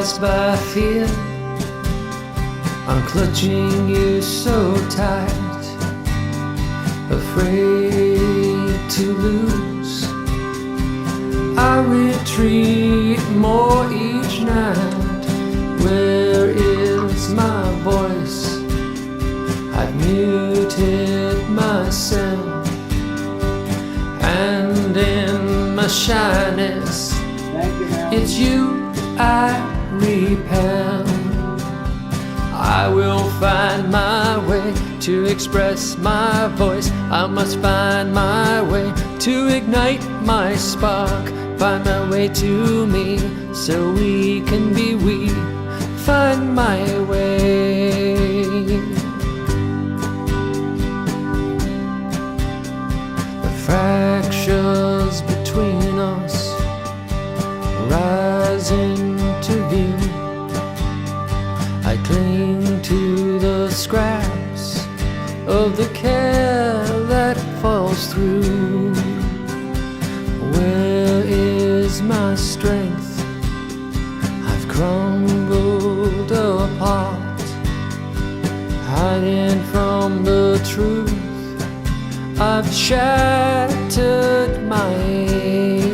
paralyzed by fear. I'm clutching you so tight, afraid to lose. I retreat more each night. Where is my voice? I've muted myself, and in my shyness, it's you I repel. I will find my way to express my voice. I must find my way to ignite my spark. Find my way to me so we can be we. Find my way. The fractures between us rise into view. I cling to the scraps of the care that falls through. Where is my strength? I've crumbled apart, hiding from the truth. I've shattered my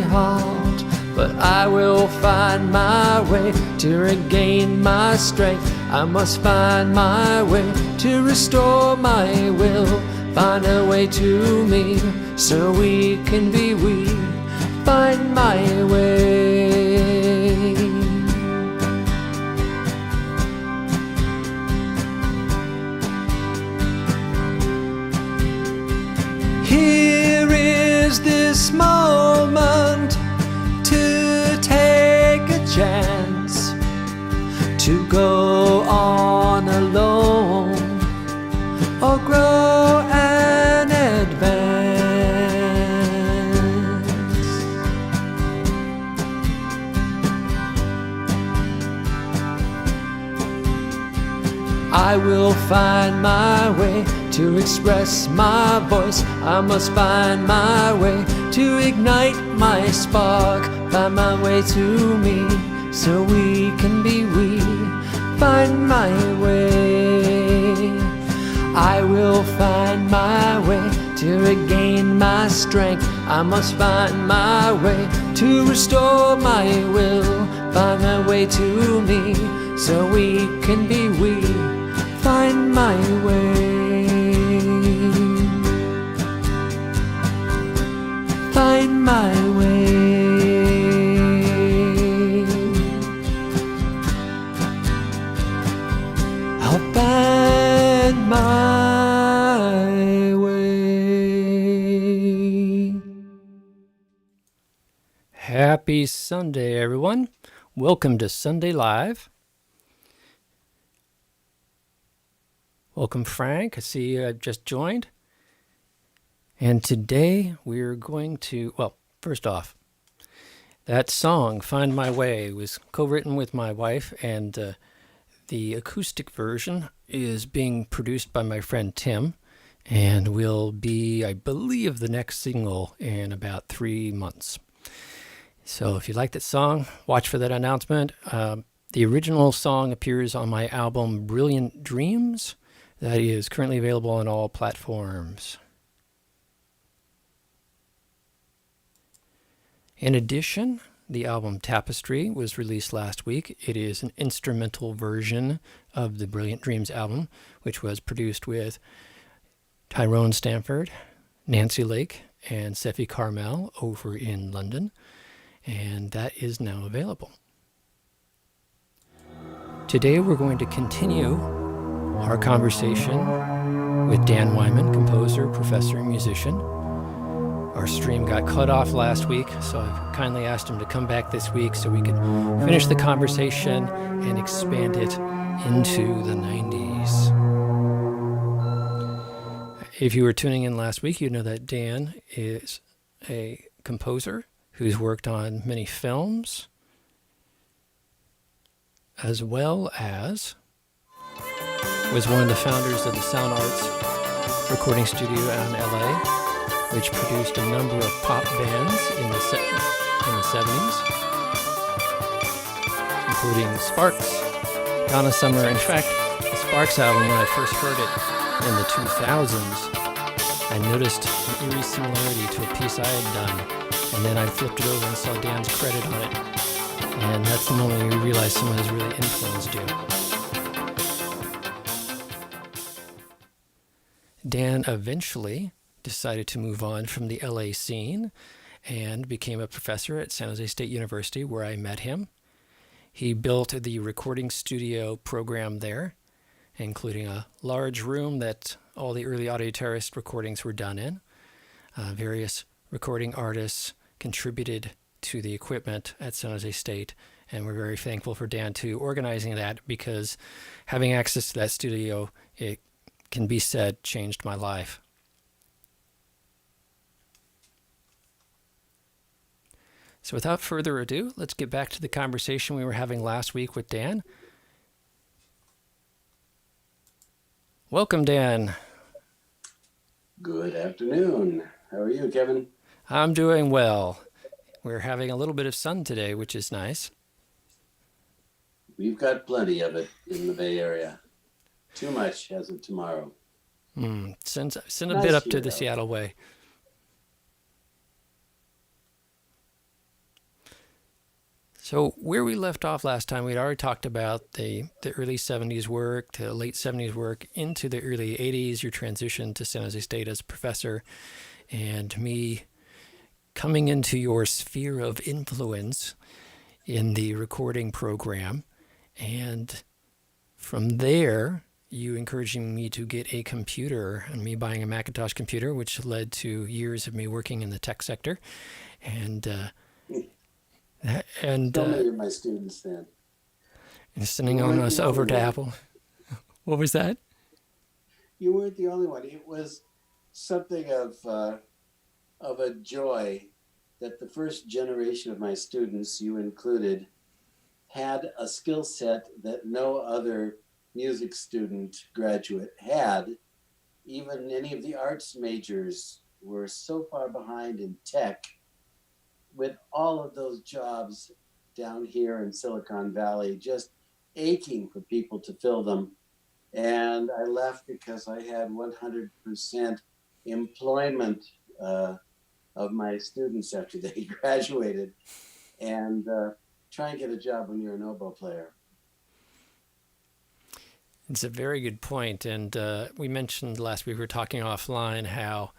heart, but I will find my way to regain my strength. I must find my way to restore my will. Find a way to me so we can be we. Find my way. Here is this moment to take a chance, to go on alone or grow and advance. I will find my way to express my voice. I must find my way to ignite my spark. Find my way to me so we can be we. Find my way. I will find my way to regain my strength. I must find my way to restore my will. Find my way to me so we can be we. Find my way. Find my way. I'll find my way. Happy Sunday, everyone. Welcome to Sunday Live. Welcome, Frank. I see you have just joined. And today we're going to, well, first off, that song, Find My Way, was co-written with my wife, and the acoustic version is being produced by my friend Tim, and will be, I believe, the next single in about 3 months. So if you like that song, watch for that announcement. The original song appears on my album, Brilliant Dreams. That is currently available on all platforms. In addition, the album Tapestry was released last week. It is an instrumental version of the Brilliant Dreams album, which was produced with Tyrone Stanford, Nancy Lake, and Seffi Carmel over in London, and that is now available. Today we're going to continue our conversation with Dan Wyman, composer, professor, and musician. Our stream got cut off last week, so I kindly asked him to come back this week so we could finish the conversation and expand it into the 90s. If you were tuning in last week, you know that Dan is a composer who's worked on many films, as well as was one of the founders of the Sound Arts recording studio out in LA, which produced a number of pop bands in the 70s, including Sparks, Donna Summer. In fact, the Sparks album, when I first heard it in the 2000s, I noticed an eerie similarity to a piece I had done, and then I flipped it over and saw Dan's credit on it, and that's the moment you realize someone has really influenced you. Dan eventually decided to move on from the LA scene and became a professor at San Jose State University, where I met him. He built the recording studio program there, including a large room that all the early Audio Terrorist recordings were done in. Various recording artists contributed to the equipment at San Jose State, and we're very thankful for Dan to organizing that, because having access to that studio, it can be said, changed my life. So without further ado, let's get back to the conversation we were having last week with Dan. Welcome, Dan. Good afternoon. How are you, Kevin? I'm doing well. We're having a little bit of sun today, which is nice. We've got plenty of it in the Bay Area. Too much as of tomorrow. Send a Nice bit up here, to the though. Seattle way. So where we left off last time, we'd already talked about the early 70s work, to late 70s work, into the early 80s, your transition to San Jose State as a professor, and me coming into your sphere of influence in the recording program. And from there, you encouraging me to get a computer, and me buying a Macintosh computer, which led to years of me working in the tech sector. And So many of my students then. sending You on weren't us the over only to one. Apple. What was that? You weren't the only one. It was something of a joy that the first generation of my students, you included, had a skill set that no other music student graduate had. Even any of the arts majors were so far behind in tech, with all of those jobs down here in Silicon Valley, just aching for people to fill them. And I left because I had 100% employment of my students after they graduated. And try and get a job when you're an oboe player. It's a very good point. And we mentioned last week, we were talking offline, how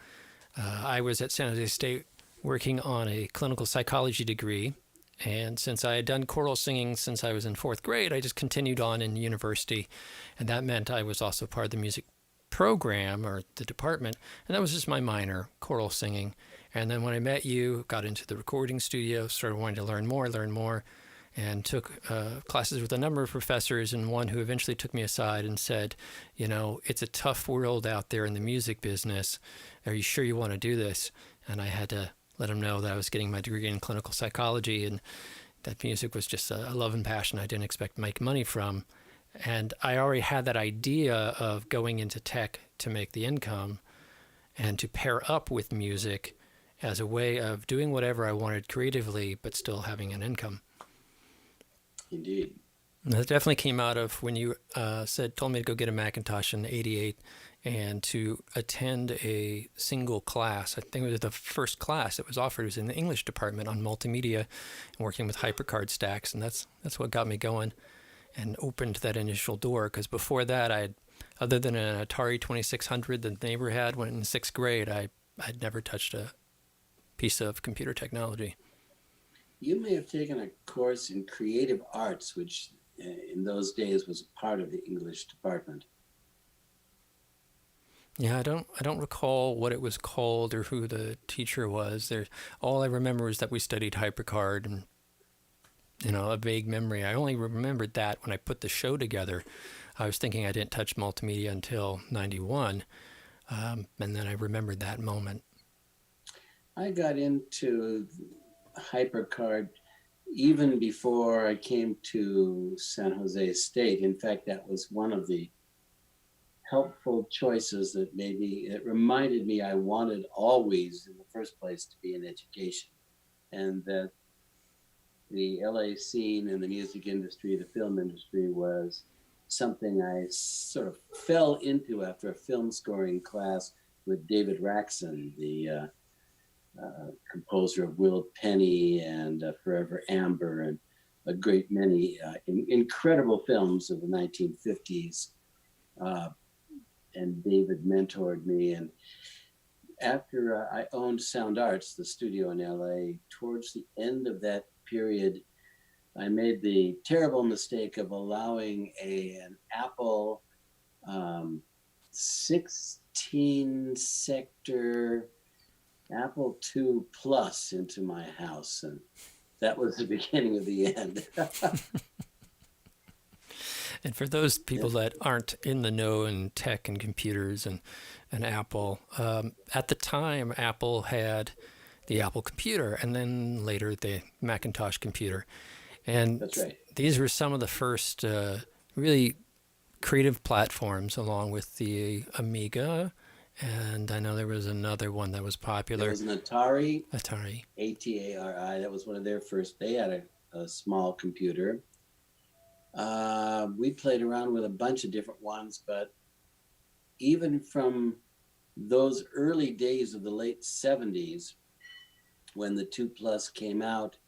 I was at San Jose State working on a clinical psychology degree. And since I had done choral singing since I was in fourth grade, I just continued on in university. And that meant I was also part of the music program, or the department. And that was just my minor, choral singing. And then when I met you, got into the recording studio, started wanting to learn more, and took classes with a number of professors, and one who eventually took me aside and said, you know, it's a tough world out there in the music business. Are you sure you want to do this? And I had to let him know that I was getting my degree in clinical psychology, and that music was just a love and passion I didn't expect to make money from. And I already had that idea of going into tech to make the income and to pair up with music as a way of doing whatever I wanted creatively, but still having an income. Indeed. And that definitely came out of when you told me to go get a Macintosh in '88 and to attend a single class. I think it was the first class that was offered. It was in the English department on multimedia and working with HyperCard stacks. And that's what got me going and opened that initial door. Because before that, other than an Atari 2600 that the neighbor had when in sixth grade, I'd never touched a piece of computer technology. You may have taken a course in creative arts, which in those days was part of the English department. Yeah, I don't recall what it was called or who the teacher was. All I remember is that we studied HyperCard, and a vague memory. I only remembered that when I put the show together. I was thinking I didn't touch multimedia until '91, and then I remembered that moment. I got into HyperCard even before I came to San Jose State. In fact, that was one of the helpful choices that it reminded me I wanted always in the first place to be in education, and that the LA scene and the music industry, the film industry, was something I sort of fell into after a film scoring class with David Raxon, the composer of Will Penny and Forever Amber, and a great many incredible films of the 1950s. Uh, and David mentored me. And after I owned Sound Arts, the studio in LA, towards the end of that period, I made the terrible mistake of allowing an Apple 16 sector Apple II Plus into my house. And that was the beginning of the end. And for those people that aren't in the know in tech and computers and Apple, at the time, Apple had the Apple computer and then later the Macintosh computer. And That's right. these were some of the first really creative platforms, along with the Amiga. And I know there was another one that was popular. There was an Atari. Atari. ATARI. That was one of their first. They had a small computer. We played around with a bunch of different ones, but even from those early days of the late 70s, when the 2 Plus came out,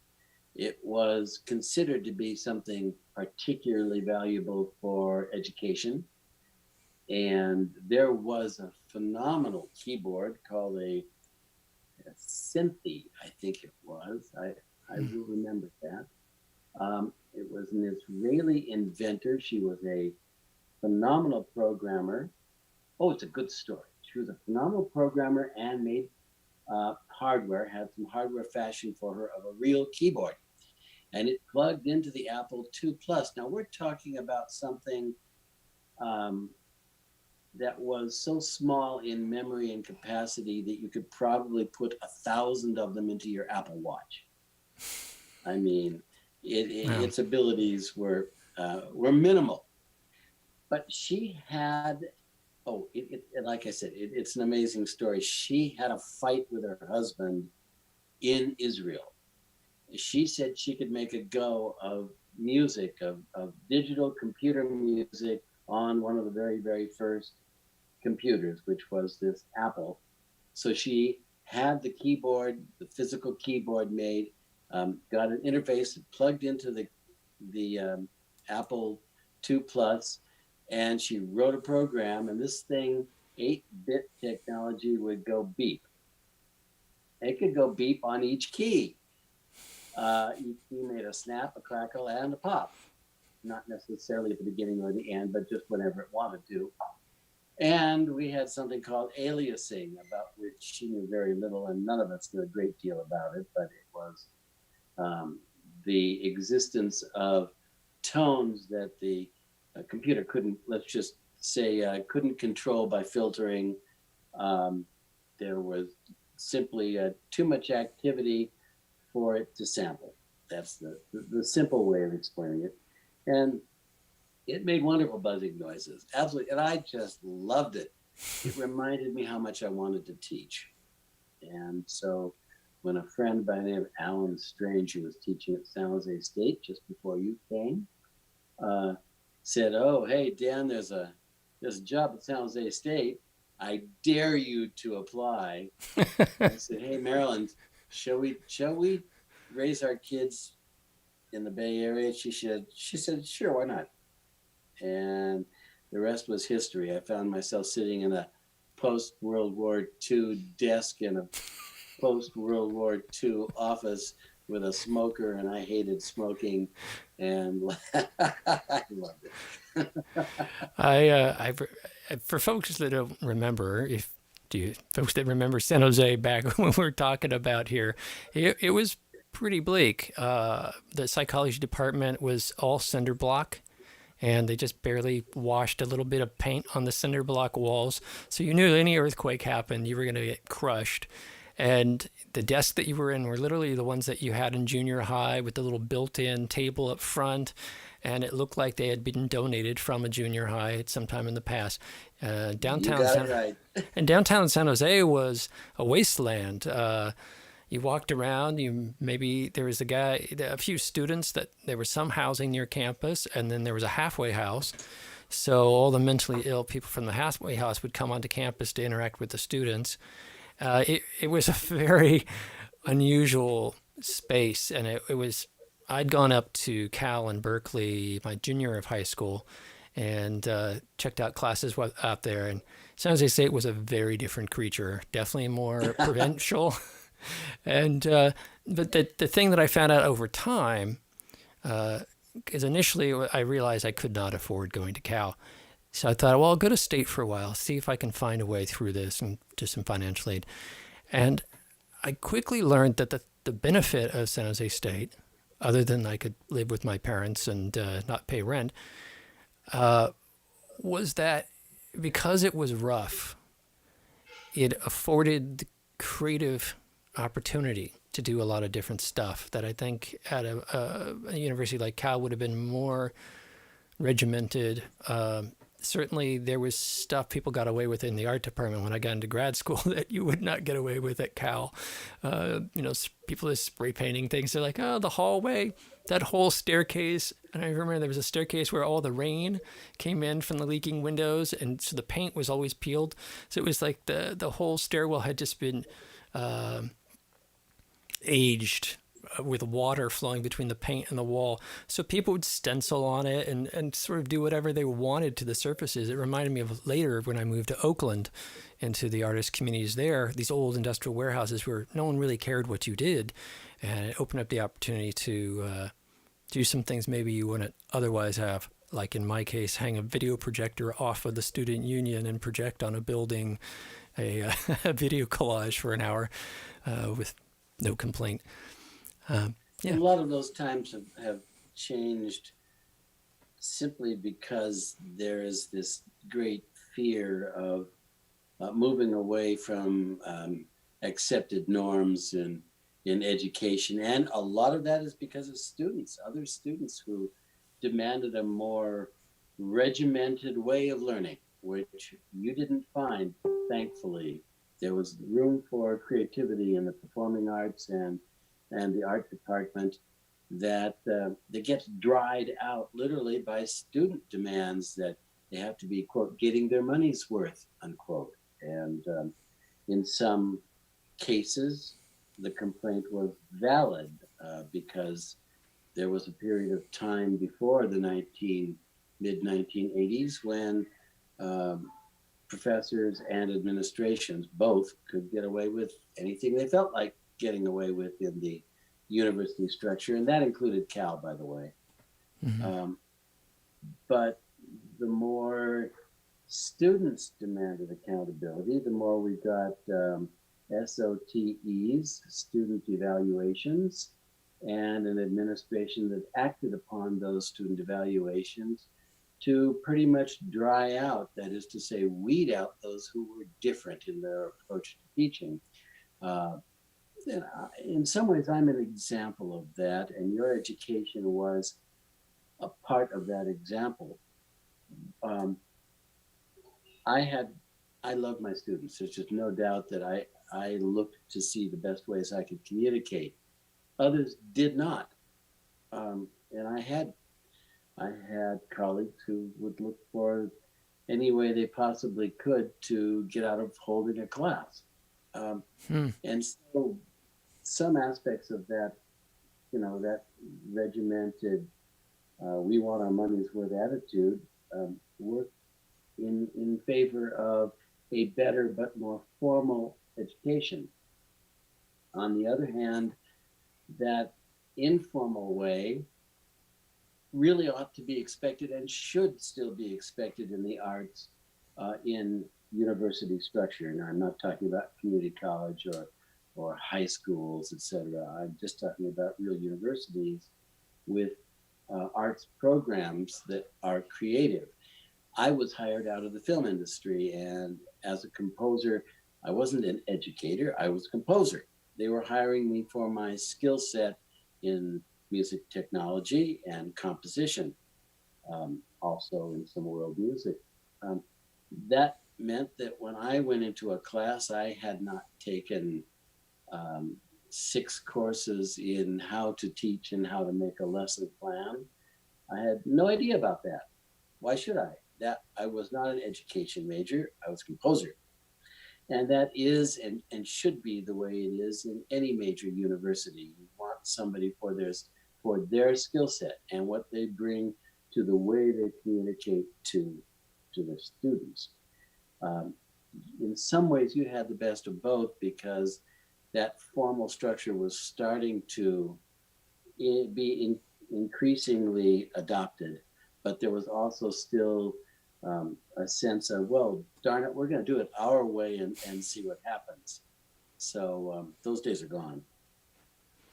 it was considered to be something particularly valuable for education. And there was a phenomenal keyboard called a Synthi, I think it was. I will remember that. It was an Israeli inventor. She was a phenomenal programmer. Oh, it's a good story. She was a phenomenal programmer and made hardware, had some hardware fashioned for her of a real keyboard. And it plugged into the Apple II Plus. Now we're talking about something that was so small in memory and capacity that you could probably put 1,000 of them into your Apple Watch. I mean, its abilities were minimal, but she had. Like I said, it's an amazing story. She had a fight with her husband in Israel. She said she could make a go of music, of digital computer music on one of the very, very first computers, which was this Apple. So she had the keyboard, the physical keyboard made, got an interface plugged into the Apple II Plus, and she wrote a program, and this thing, 8-bit technology, would go beep. It could go beep on each key. Each key made a snap, a crackle, and a pop. Not necessarily at the beginning or the end, but just whenever it wanted to. And we had something called aliasing, about which she knew very little, and none of us knew a great deal about it, but it was the existence of tones that the computer couldn't, let's just say, couldn't control by filtering. There was simply too much activity for it to sample. That's the simple way of explaining it. And it made wonderful buzzing noises, absolutely. And I just loved it. It reminded me how much I wanted to teach. And so when a friend by the name of Alan Strange, who was teaching at San Jose State just before you came, said, "Oh, hey, Dan, there's a job at San Jose State. I dare you to apply." I said, "Hey, Marilyn, shall we raise our kids in the Bay Area?" She said, "Sure, why not?" And the rest was history. I found myself sitting in a post-World War II desk in a post-World War II office with a smoker, and I hated smoking, and I loved it. For folks that don't remember, folks that remember San Jose back when we were talking about here, it was pretty bleak. The psychology department was all cinder block, and they just barely washed a little bit of paint on the cinder block walls. So you knew any earthquake happened, you were going to get crushed. And the desks that you were in were literally the ones that you had in junior high with the little built-in table up front. And it looked like they had been donated from a junior high at some time in the past. downtown San Jose was a wasteland. You walked around. You maybe there was a few students that there was some housing near campus, and then there was a halfway house. So all the mentally ill people from the halfway house would come onto campus to interact with the students. It was a very unusual space, and it was. I'd gone up to Cal in Berkeley my junior year of high school, and checked out classes out there. And San Jose State was a very different creature, definitely more provincial. And but the thing that I found out over time is initially I realized I could not afford going to Cal. So I thought, well, I'll go to state for a while, see if I can find a way through this and do some financial aid. And I quickly learned that the benefit of San Jose State, other than I could live with my parents and not pay rent, was that because it was rough, it afforded the creative opportunity to do a lot of different stuff that I think at a university like Cal would have been more regimented. Certainly, there was stuff people got away with in the art department when I got into grad school that you would not get away with at Cal. People are spray painting things. They're like, oh, the hallway, that whole staircase. And I remember there was a staircase where all the rain came in from the leaking windows, and so the paint was always peeled. So it was like the whole stairwell had just been aged with water flowing between the paint and the wall. So people would stencil on it and sort of do whatever they wanted to the surfaces. It reminded me of later when I moved to Oakland into the artist communities there, these old industrial warehouses where no one really cared what you did. And it opened up the opportunity to do some things maybe you wouldn't otherwise have. Like in my case, hang a video projector off of the student union and project on a building a video collage for an hour with no complaint. A lot of those times have changed simply because there is this great fear of moving away from accepted norms in education. And a lot of that is because of other students who demanded a more regimented way of learning, which you didn't find, thankfully. There was room for creativity in the performing arts and the art department that gets dried out literally by student demands that they have to be, quote, getting their money's worth, unquote. And in some cases, the complaint was valid because there was a period of time before the mid-1980s when professors and administrations both could get away with anything they felt like getting away with in the university structure, and that included Cal, by the way. Mm-hmm. But the more students demanded accountability, the more we got SOTEs, student evaluations, and an administration that acted upon those student evaluations to pretty much dry out, that is to say, weed out those who were different in their approach to teaching. In some ways, I'm an example of that, and your education was a part of that example. I loved my students. There's just no doubt that I looked to see the best ways I could communicate. Others did not, and I had colleagues who would look for any way they possibly could to get out of holding a class. And so some aspects of that, that regimented, we want our money's worth attitude, work in favor of a better but more formal education. On the other hand, that informal way really ought to be expected and should still be expected in the arts in university structure. Now, I'm not talking about community college or high schools, etc. I'm just talking about real universities with arts programs that are creative. I was hired out of the film industry, and as a composer, I wasn't an educator, I was a composer. They were hiring me for my skill set in music technology and composition, also in some world music. That meant that when I went into a class, I had not taken 6 courses in how to teach and how to make a lesson plan. I had no idea about that. Why should I? That I was not an education major. I was a composer. And that is and should be the way it is in any major university. You want somebody for their skill set and what they bring to the way they communicate to their students. Um, in some ways, you had the best of both because that formal structure was starting to increasingly adopted, but there was also still a sense of, well, darn it, we're going to do it our way and see what happens. So those days are gone.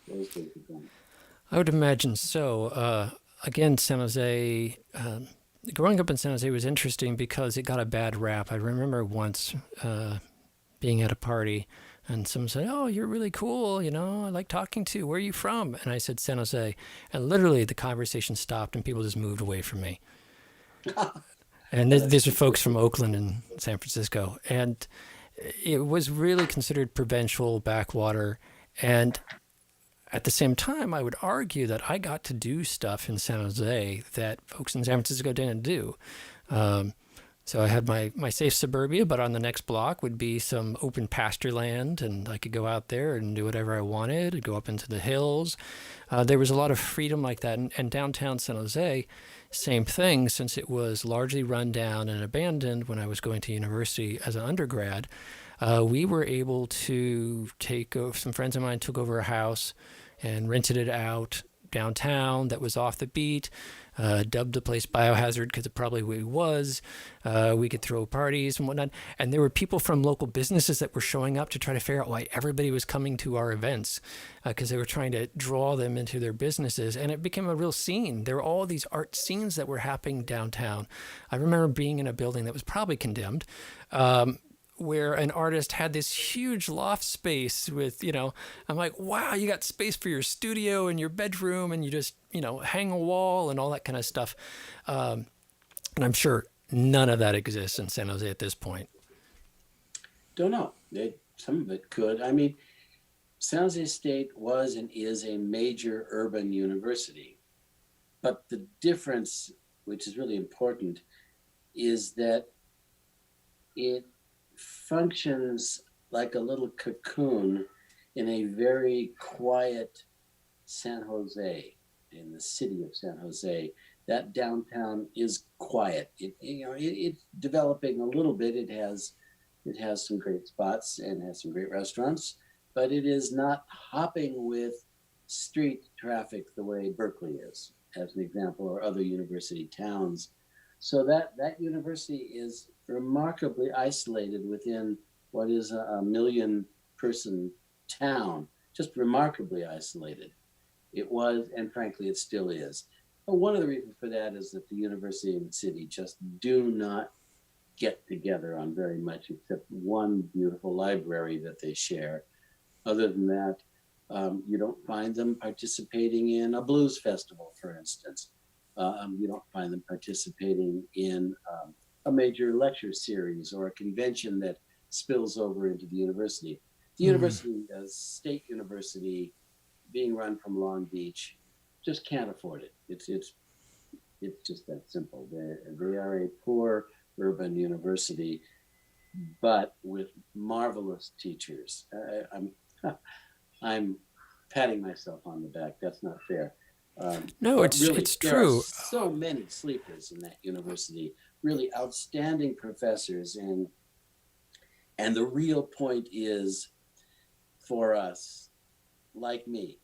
Those days are gone. I would imagine so. Again, San Jose, growing up in San Jose was interesting because it got a bad rap. I remember once being at a party and someone said, "Oh, you're really cool. You know, I like talking to you. Where are you from?" And I said, "San Jose." And literally the conversation stopped and people just moved away from me. And these are folks from Oakland and San Francisco. And it was really considered provincial, backwater. And at the same time, I would argue that I got to do stuff in San Jose that folks in San Francisco didn't do. Um, so I had my safe suburbia, but on the next block would be some open pasture land, and I could go out there and do whatever I wanted, go up into the hills. There was a lot of freedom like that. And downtown San Jose, same thing, since it was largely run down and abandoned when I was going to university as an undergrad. We were able to some friends of mine took over a house and rented it out downtown that was off the beat, dubbed the place Biohazard because it probably was. We could throw parties and whatnot. And there were people from local businesses that were showing up to try to figure out why everybody was coming to our events because they were trying to draw them into their businesses. And it became a real scene. There were all these art scenes that were happening downtown. I remember being in a building that was probably condemned. Where an artist had this huge loft space with, I'm like, wow, you got space for your studio and your bedroom and you just, hang a wall and all that kind of stuff. And I'm sure none of that exists in San Jose at this point. Don't know. Some of it could. I mean, San Jose State was and is a major urban university. But the difference, which is really important, is that it functions like a little cocoon in a very quiet San Jose, in the city of San Jose. That downtown is quiet. It's developing a little bit. It has some great spots and has some great restaurants, but it is not hopping with street traffic the way Berkeley is, as an example, or other university towns. So that university is remarkably isolated within what is a million person town, just remarkably isolated. It was, and frankly, it still is. But one of the reasons for that is that the university and the city just do not get together on very much except one beautiful library that they share. Other than that, you don't find them participating in a blues festival, for instance. You don't find them participating in a major lecture series or a convention that spills over into the university. The university, state university, being run from Long Beach, just can't afford it. It's just that simple. They are a poor urban university, but with marvelous teachers. I'm patting myself on the back. That's not fair. No, it's really, it's there are true. so many sleepers in that university, really outstanding professors. And the real point is for us, like me,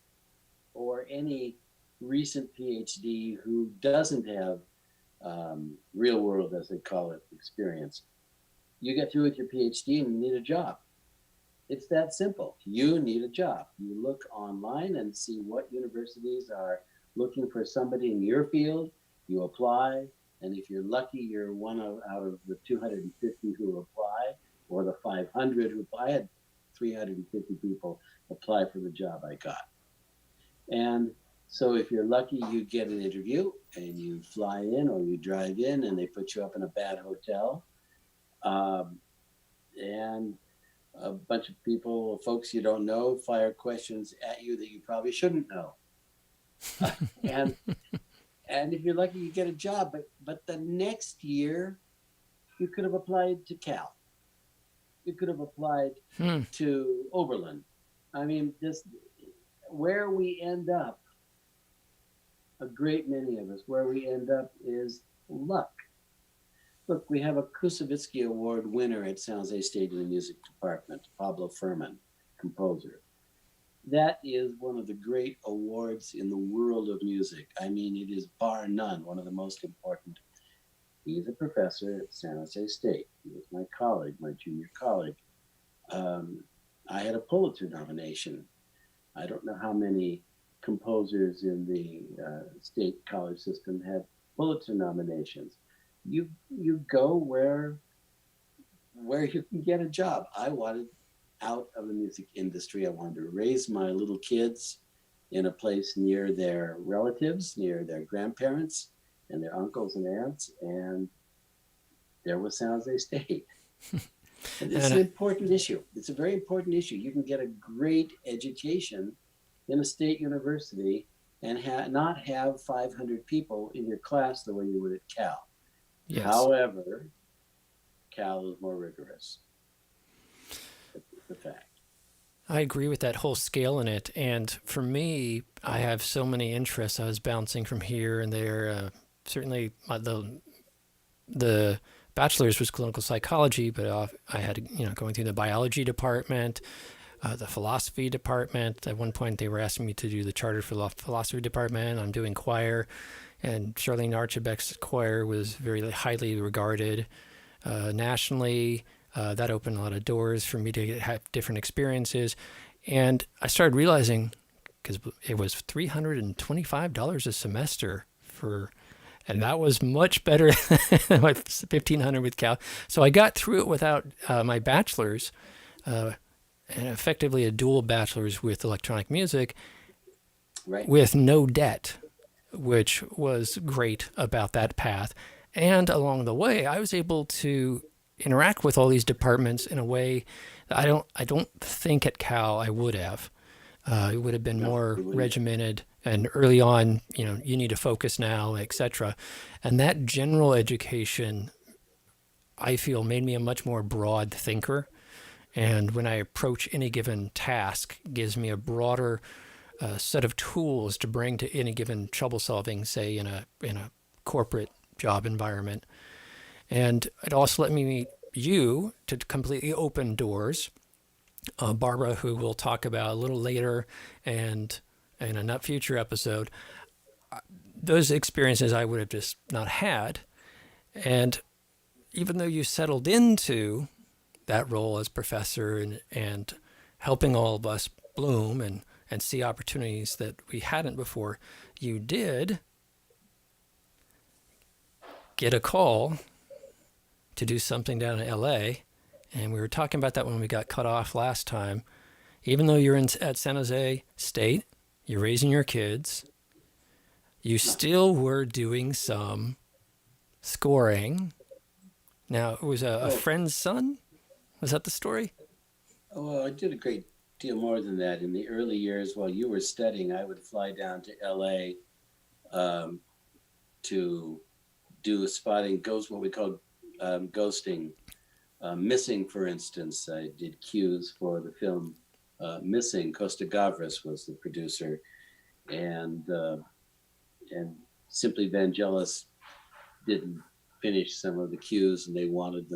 or any recent PhD who doesn't have real world, as they call it, experience, you get through with your PhD and you need a job. It's that simple. You need a job. You look online and see what universities are looking for somebody in your field. You apply, and if you're lucky, you're one out of the 250 who apply, or the 500 who apply. I had 350 people apply for the job I got. And so if you're lucky, you get an interview and you fly in or you drive in and they put you up in a bad hotel. And a bunch of people, folks you don't know, fire questions at you that you probably shouldn't know. and and if you're lucky, you get a job. But the next year, you could have applied to Cal. You could have applied Hmm. to Oberlin. I mean, this where we end up, a great many of us, where we end up is luck. Look, we have a Kusevitsky Award winner at San Jose State in the music department, Pablo Furman, composer. That is one of the great awards in the world of music. I mean, it is bar none one of the most important. He's a professor at San Jose State. He was my colleague, my junior colleague. Um, I had a Pulitzer nomination. I don't know how many composers in the state college system have Pulitzer nominations. You go where you can get a job. I wanted out of the music industry. I wanted to raise my little kids in a place near their relatives, near their grandparents and their uncles and aunts, and there was San Jose State. And it's And an important issue. It's a very important issue. You can get a great education in a state university and not have 500 people in your class the way you would at Cal. yes, However, Cal is more rigorous. It's a fact. I agree with that whole scale in it. And for me, I have so many interests. I was bouncing from here and there. Certainly, the bachelor's was clinical psychology, but I had going through the biology department, the philosophy department. At one point, they were asking me to do the charter for the philosophy department. I'm doing choir, and Charlene Archibek's choir was very highly regarded nationally. That opened a lot of doors for me to have different experiences. And I started realizing, because it was $325 a semester for, and that was much better than my 1500 with Cal. So I got through it without my bachelor's, and effectively a dual bachelor's with electronic music Right. with no debt, which was great about that path. And along the way, I was able to interact with all these departments in a way that I don't think at Cal I would have. It would have been No, more you wouldn't. regimented and early on, you need to focus now, etc. And that general education, I feel, made me a much more broad thinker. And when I approach any given task, gives me a broader set of tools to bring to any given trouble solving, say in a corporate job environment. And it also let me meet you to completely open doors. Barbara, who we'll talk about a little later and in a not future episode, those experiences I would have just not had. And even though you settled into that role as professor and helping all of us bloom and see opportunities that we hadn't before, you did get a call to do something down in LA. And we were talking about that when we got cut off last time. Even though you're at San Jose State, you're raising your kids, you No. still were doing some scoring. Now, it was a Oh, friend's son? Was that the story? well, I did a great deal more than that. In the early years, while you were studying, I would fly down to LA um, to do spotting, ghost, what we call ghosting. Missing, for instance, I did cues for the film Missing. Costa Gavras was the producer, and and Simply Vangelis didn't finish some of the cues, and they wanted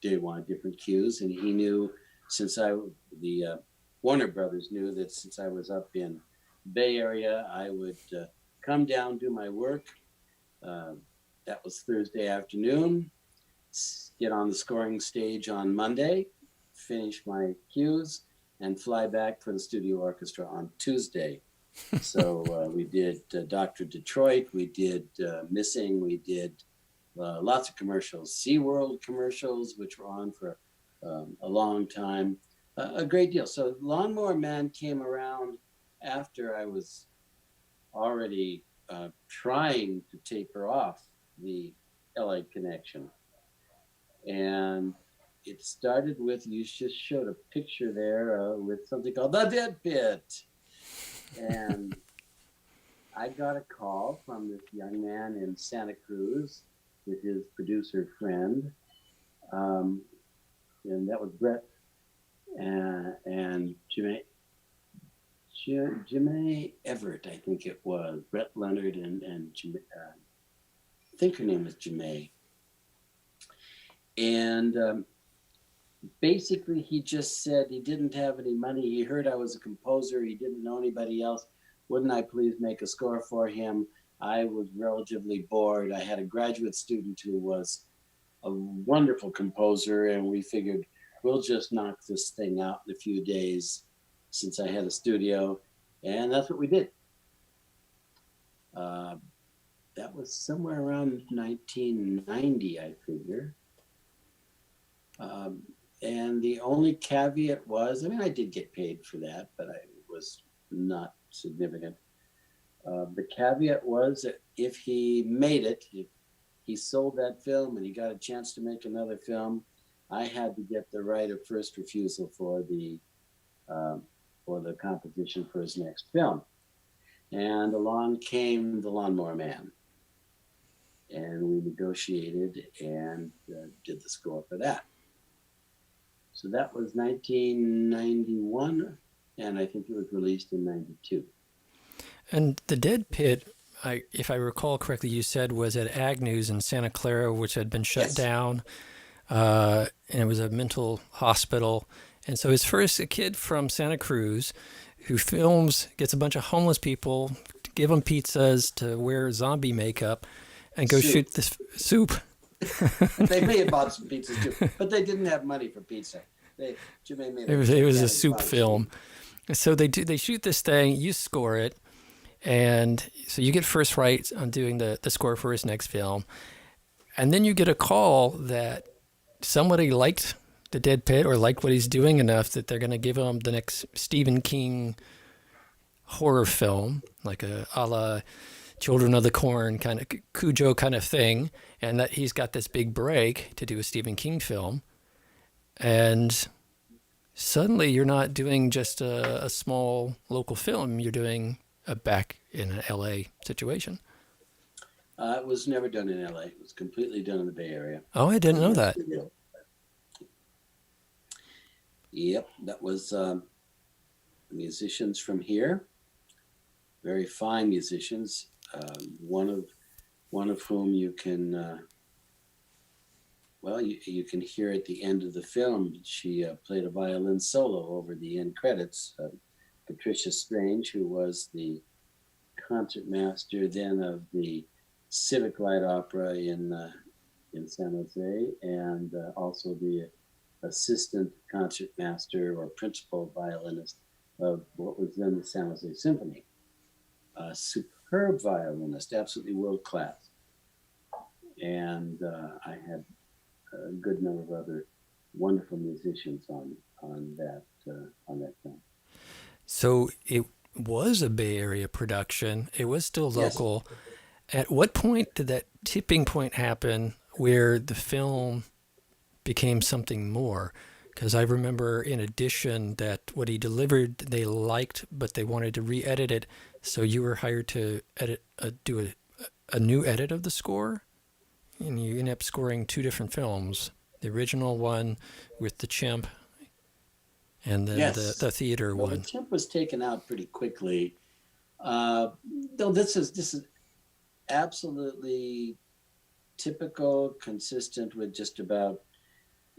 different cues, and he knew, since the Warner Brothers knew that since I was up in Bay Area, I would come down, do my work. Uh, that was Thursday afternoon. Get on the scoring stage on Monday, finish my cues, and fly back for the studio orchestra on Tuesday. So we did Dr. Detroit, we did Missing, we did lots of commercials, SeaWorld commercials, which were on for a long time, a great deal. So Lawnmower Man came around after I was already trying to taper off the LA connection. And it started with, you just showed a picture there with something called the Dead Pit. And I got a call from this young man in Santa Cruz with his producer friend. Um, and that was Brett and Jimmy Everett, I think it was. Brett Leonard and Jimmy, I think her name was Jimmy. And basically, he just said he didn't have any money. He heard I was a composer. He didn't know anybody else. Wouldn't I please make a score for him? I was relatively bored. I had a graduate student who was a wonderful composer, and we figured we'll just knock this thing out in a few days since I had a studio. And that's what we did. That was somewhere around 1990, I figure. And the only caveat was, I mean, I did get paid for that, but it was not significant. The caveat was that if he made it, if he sold that film and he got a chance to make another film, I had to get the right of first refusal for the composition for his next film. And along came The Lawnmower Man. And we negotiated and did the score for that. So that was 1991, and I think it was released in 92. And the Dead Pit, if I recall correctly, you said was at Agnew's in Santa Clara, which had been shut down, and it was a mental hospital. And so a kid from Santa Cruz who gets a bunch of homeless people, give them pizzas to wear zombie makeup, and go shoot this soup. They may have bought some pizzas too, but they didn't have money for pizza. It was a soup film. So they shoot this thing, you score it, and so you get first right on doing the score for his next film. And then you get a call that somebody liked the Dead Pit or liked what he's doing enough that they're going to give him the next Stephen King horror film, like a la Children of the Corn kind of Cujo kind of thing, and that he's got this big break to do a Stephen King film. And suddenly you're not doing just a small local film, you're doing a back in an LA situation. It was never done in LA. It was completely done in the Bay Area. Oh, I didn't know that. Yep, that was musicians from here, very fine musicians. One of whom you can you can hear at the end of the film. She played a violin solo over the end credits. Patricia Strange, who was the concertmaster then of the Civic Light Opera in San Jose, and also the assistant concertmaster or principal violinist of what was then the San Jose Symphony. Superb violinist, absolutely world class. And I had a good number of other wonderful musicians on that film. So it was a Bay Area production. It was still local. Yes. At what point did that tipping point happen where the film became something more? Because I remember in addition that what he delivered they liked, but they wanted to re-edit it. So you were hired to do a new edit of the score, and you ended up scoring two different films: the original one with the chimp, and then the theater one. The chimp was taken out pretty quickly. Though this is absolutely typical, consistent with just about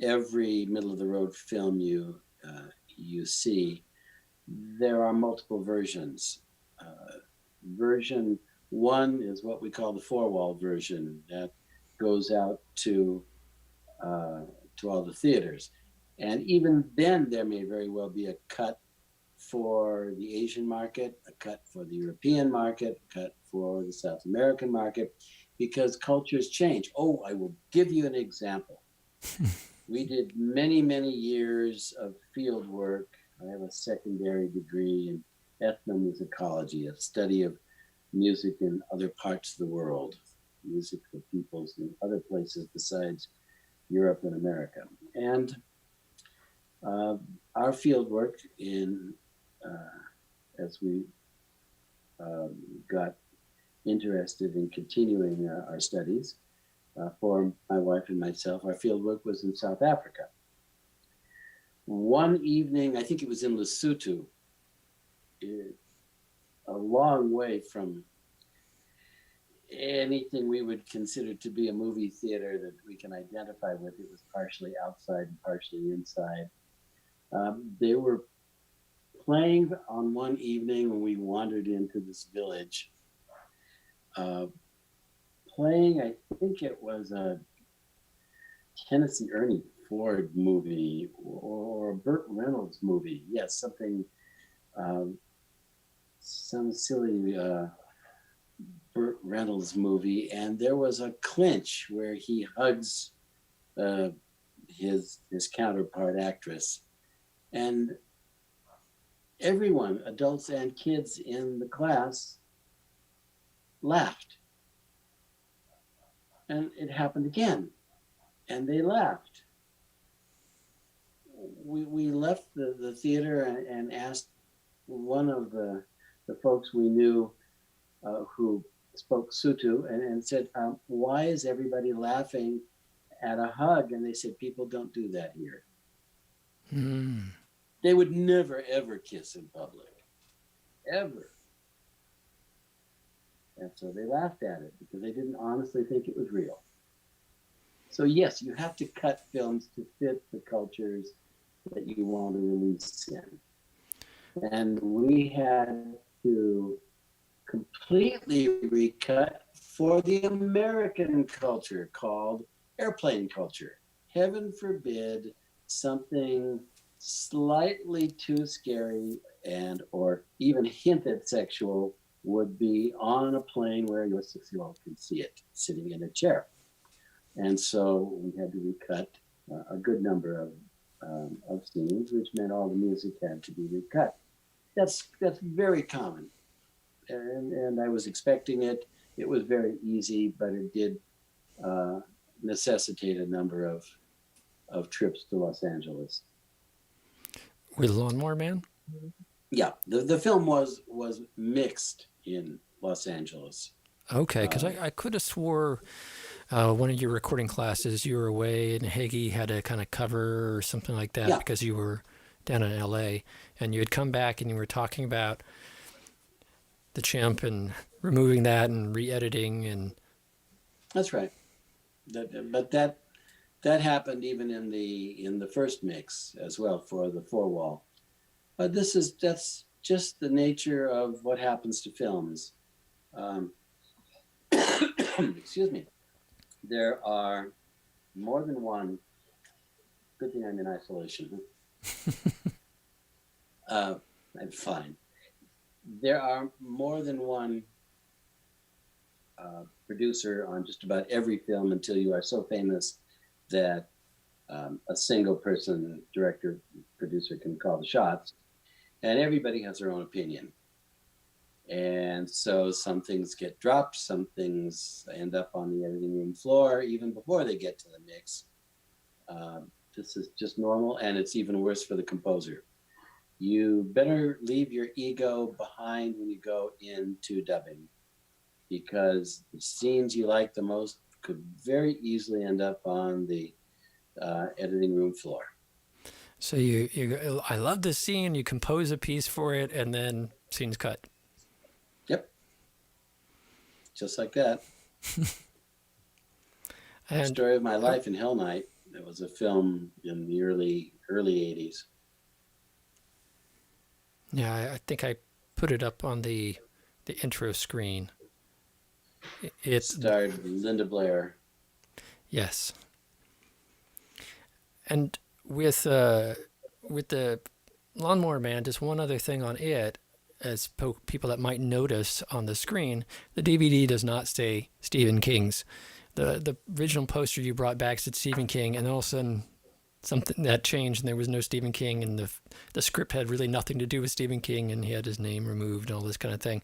every middle of the road film you see. There are multiple versions. Version one is what we call the four-wall version that goes out to all the theaters, and even then there may very well be a cut for the Asian market, a cut for the European market, a cut for the South American market, because cultures change. Oh, I will give you an example. We did many, many years of field work. I have a secondary degree in ethnomusicology, a study of music in other parts of the world, music for peoples in other places besides Europe and America. And uh, our field work in as we um, got interested in continuing our studies for my wife and myself, our field work was in South Africa. One evening, I think it was in Lesotho, a long way from anything we would consider to be a movie theater that we can identify with. It was partially outside and partially inside. They were playing on one evening when we wandered into this village. Playing, I think it was a Tennessee Ernie Ford movie or a Burt Reynolds movie. Yes, something, some silly Burt Reynolds movie. And there was a clinch where he hugs his counterpart actress. And everyone, adults and kids in the class, laughed. And it happened again. And they laughed. We left the theater and asked one of the folks we knew who spoke Sutu and said, why is everybody laughing at a hug? And they said, people don't do that here. Mm. They would never, ever kiss in public. Ever. And so they laughed at it because they didn't honestly think it was real. So yes, you have to cut films to fit the cultures that you want to release in. And we had to completely recut for the American culture called airplane culture. Heaven forbid something slightly too scary and or even hinted sexual would be on a plane where your 6-year-old can see it sitting in a chair. And so we had to recut a good number of scenes, which meant all the music had to be recut. That's very common, and I was expecting it. It was very easy, but it did necessitate a number of trips to Los Angeles. With Lawnmower Man? Yeah, the film was mixed in Los Angeles. Okay, because I could have swore one of your recording classes you were away and Hagee had a kind of cover or something like that, Yeah. because you were down in LA and you had come back and you were talking about the chimp and removing that and re-editing. And That's right. But that happened even in the first mix as well for the 4-wall. But that's just the nature of what happens to films. Excuse me. There are more than one. Good thing I'm in isolation. I'm fine. There are more than one producer on just about every film until you are so famous that a single person, director, producer can call the shots. And everybody has their own opinion. And so some things get dropped, some things end up on the editing room floor even before they get to the mix. This is just normal, and it's even worse for the composer. You better leave your ego behind when you go into dubbing, because the scenes you like the most could very easily end up on the editing room floor. so you I love this scene, you compose a piece for it, and then scene's cut. Yep. Just like that. And Story of My Life in Hell Night. It was a film in the early 80s. yeah, I think I put it up on the intro screen. It starred Linda Blair. Yes. And with the Lawnmower Man, just one other thing on it, as people that might notice on the screen, the DVD does not say Stephen King's. The original poster you brought back said Stephen King, and all of a sudden something that changed, and there was no Stephen King, and the script had really nothing to do with Stephen King, and he had his name removed and all this kind of thing.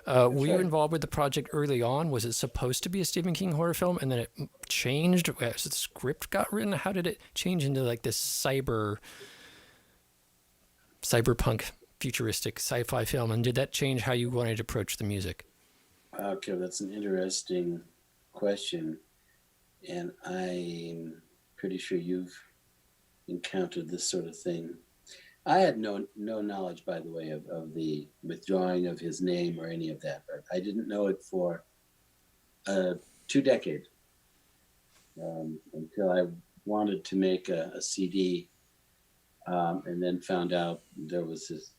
Were you involved with the project early on? Was it supposed to be a Stephen King horror film, and then it changed as the script got written? How did it change into like this cyberpunk futuristic sci-fi film, and did that change how you wanted to approach the music? Okay, that's an interesting question, and I'm pretty sure you've encountered this sort of thing. I had no knowledge, by the way, of the withdrawing of his name or any of that, but I didn't know it for 2 decades until I wanted to make a CD, and then found out there was this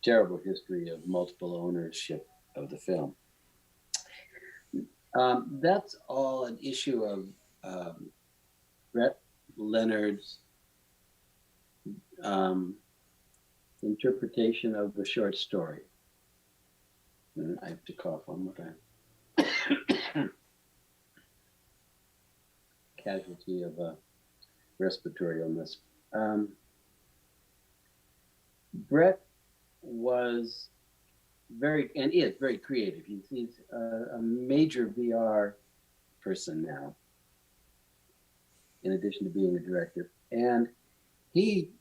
terrible history of multiple ownership of the film. That's all an issue of Brett Leonard's interpretation of the short story. And I have to cough one more time. Casualty of a respiratory illness. Brett was very, and is very creative. He's a major VR person now, in addition to being a director. And he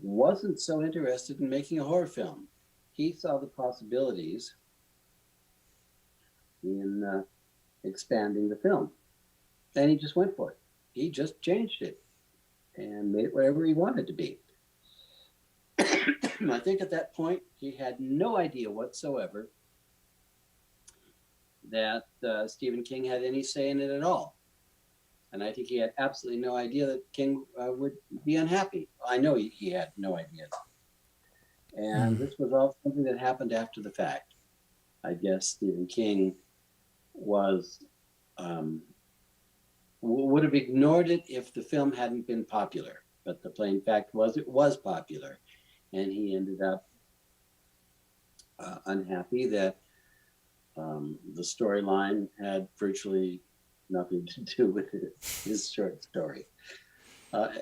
wasn't so interested in making a horror film. He saw the possibilities in expanding the film. And he just went for it. He just changed it and made it whatever he wanted to be. I think at that point, he had no idea whatsoever that Stephen King had any say in it at all. And I think he had absolutely no idea that King would be unhappy. I know he had no idea. And this was all something that happened after the fact. I guess Stephen King was would have ignored it if the film hadn't been popular. But the plain fact was it was popular. And he ended up unhappy that the storyline had virtually nothing to do with his short story.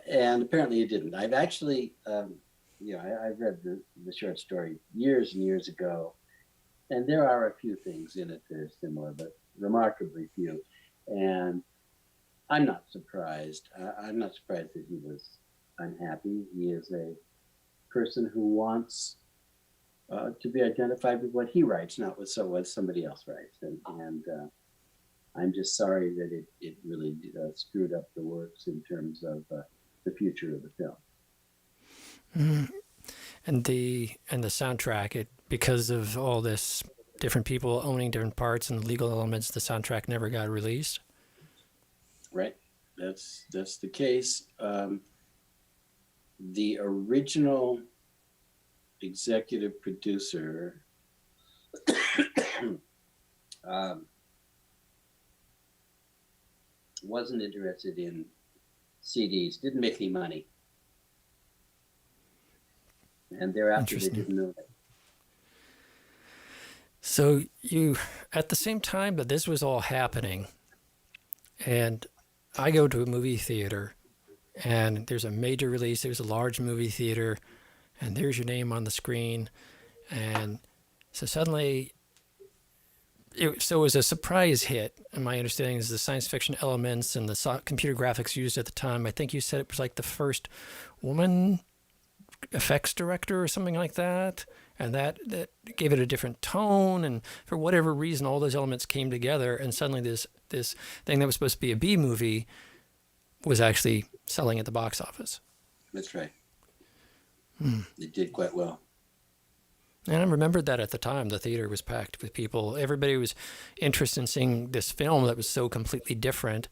And apparently it didn't. I've actually, I've read the short story years and years ago, and there are a few things in it that are similar, but remarkably few. And I'm not surprised. I'm not surprised that he was unhappy. He is a person who wants to be identified with what he writes, not with what somebody else writes. And I'm just sorry that it really screwed up the works in terms of the future of the film. And the soundtrack, because of all this different people owning different parts and legal elements, the soundtrack never got released. Right, that's the case. The original executive producer wasn't interested in CDs, didn't make any money. And thereafter they didn't know that. So you, at the same time that this was all happening, and I go to a movie theater, and there's a major release, there's a large movie theater, and there's your name on the screen. And so suddenly, it was a surprise hit. And my understanding is the science fiction elements and the computer graphics used at the time. I think you said it was like the first woman effects director or something like that. And that gave it a different tone. And for whatever reason, all those elements came together. And suddenly this thing that was supposed to be a B movie was actually selling at the box office. That's right. It did quite well. And I remembered that at the time, the theater was packed with people. Everybody was interested in seeing this film that was so completely different.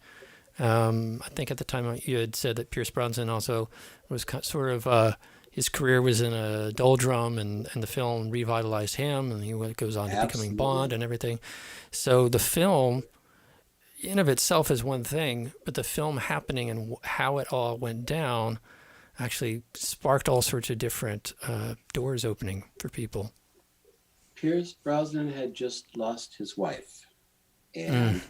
I think at the time you had said that Pierce Brosnan also was sort of, his career was in a doldrum, and the film revitalized him, and he goes on to becoming Bond and everything. So the film in of itself is one thing, but the film happening and how it all went down actually sparked all sorts of different doors opening for people. Pierce Brosnan had just lost his wife, and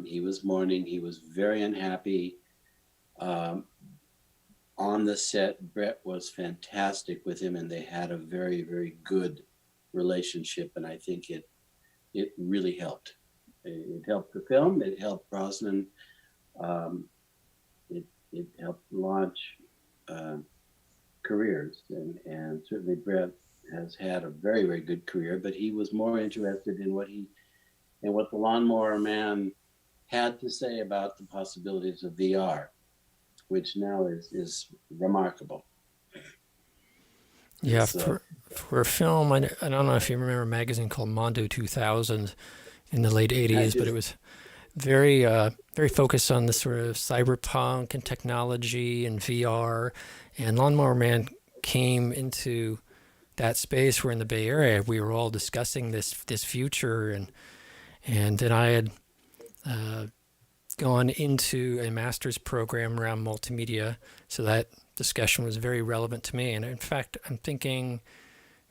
he was mourning. He was very unhappy. on the set, Brett was fantastic with him, and they had a very, very good relationship. And I think it really helped. It helped the film. It helped Brosnan. Um, it helped launch uh, careers, and certainly Brett has had a very, very good career. But he was more interested in what the Lawnmower Man had to say about the possibilities of VR, which now is remarkable. Yeah, So for a film, I don't know if you remember a magazine called Mondo 2000 in the late I 80s, but it do. was very focused on the sort of cyberpunk and technology and VR. And Lawnmower Man came into that space. We're in the Bay Area. We were all discussing this future, and then I had uh, gone into a master's program around multimedia, so that discussion was very relevant to me. And in fact, I'm thinking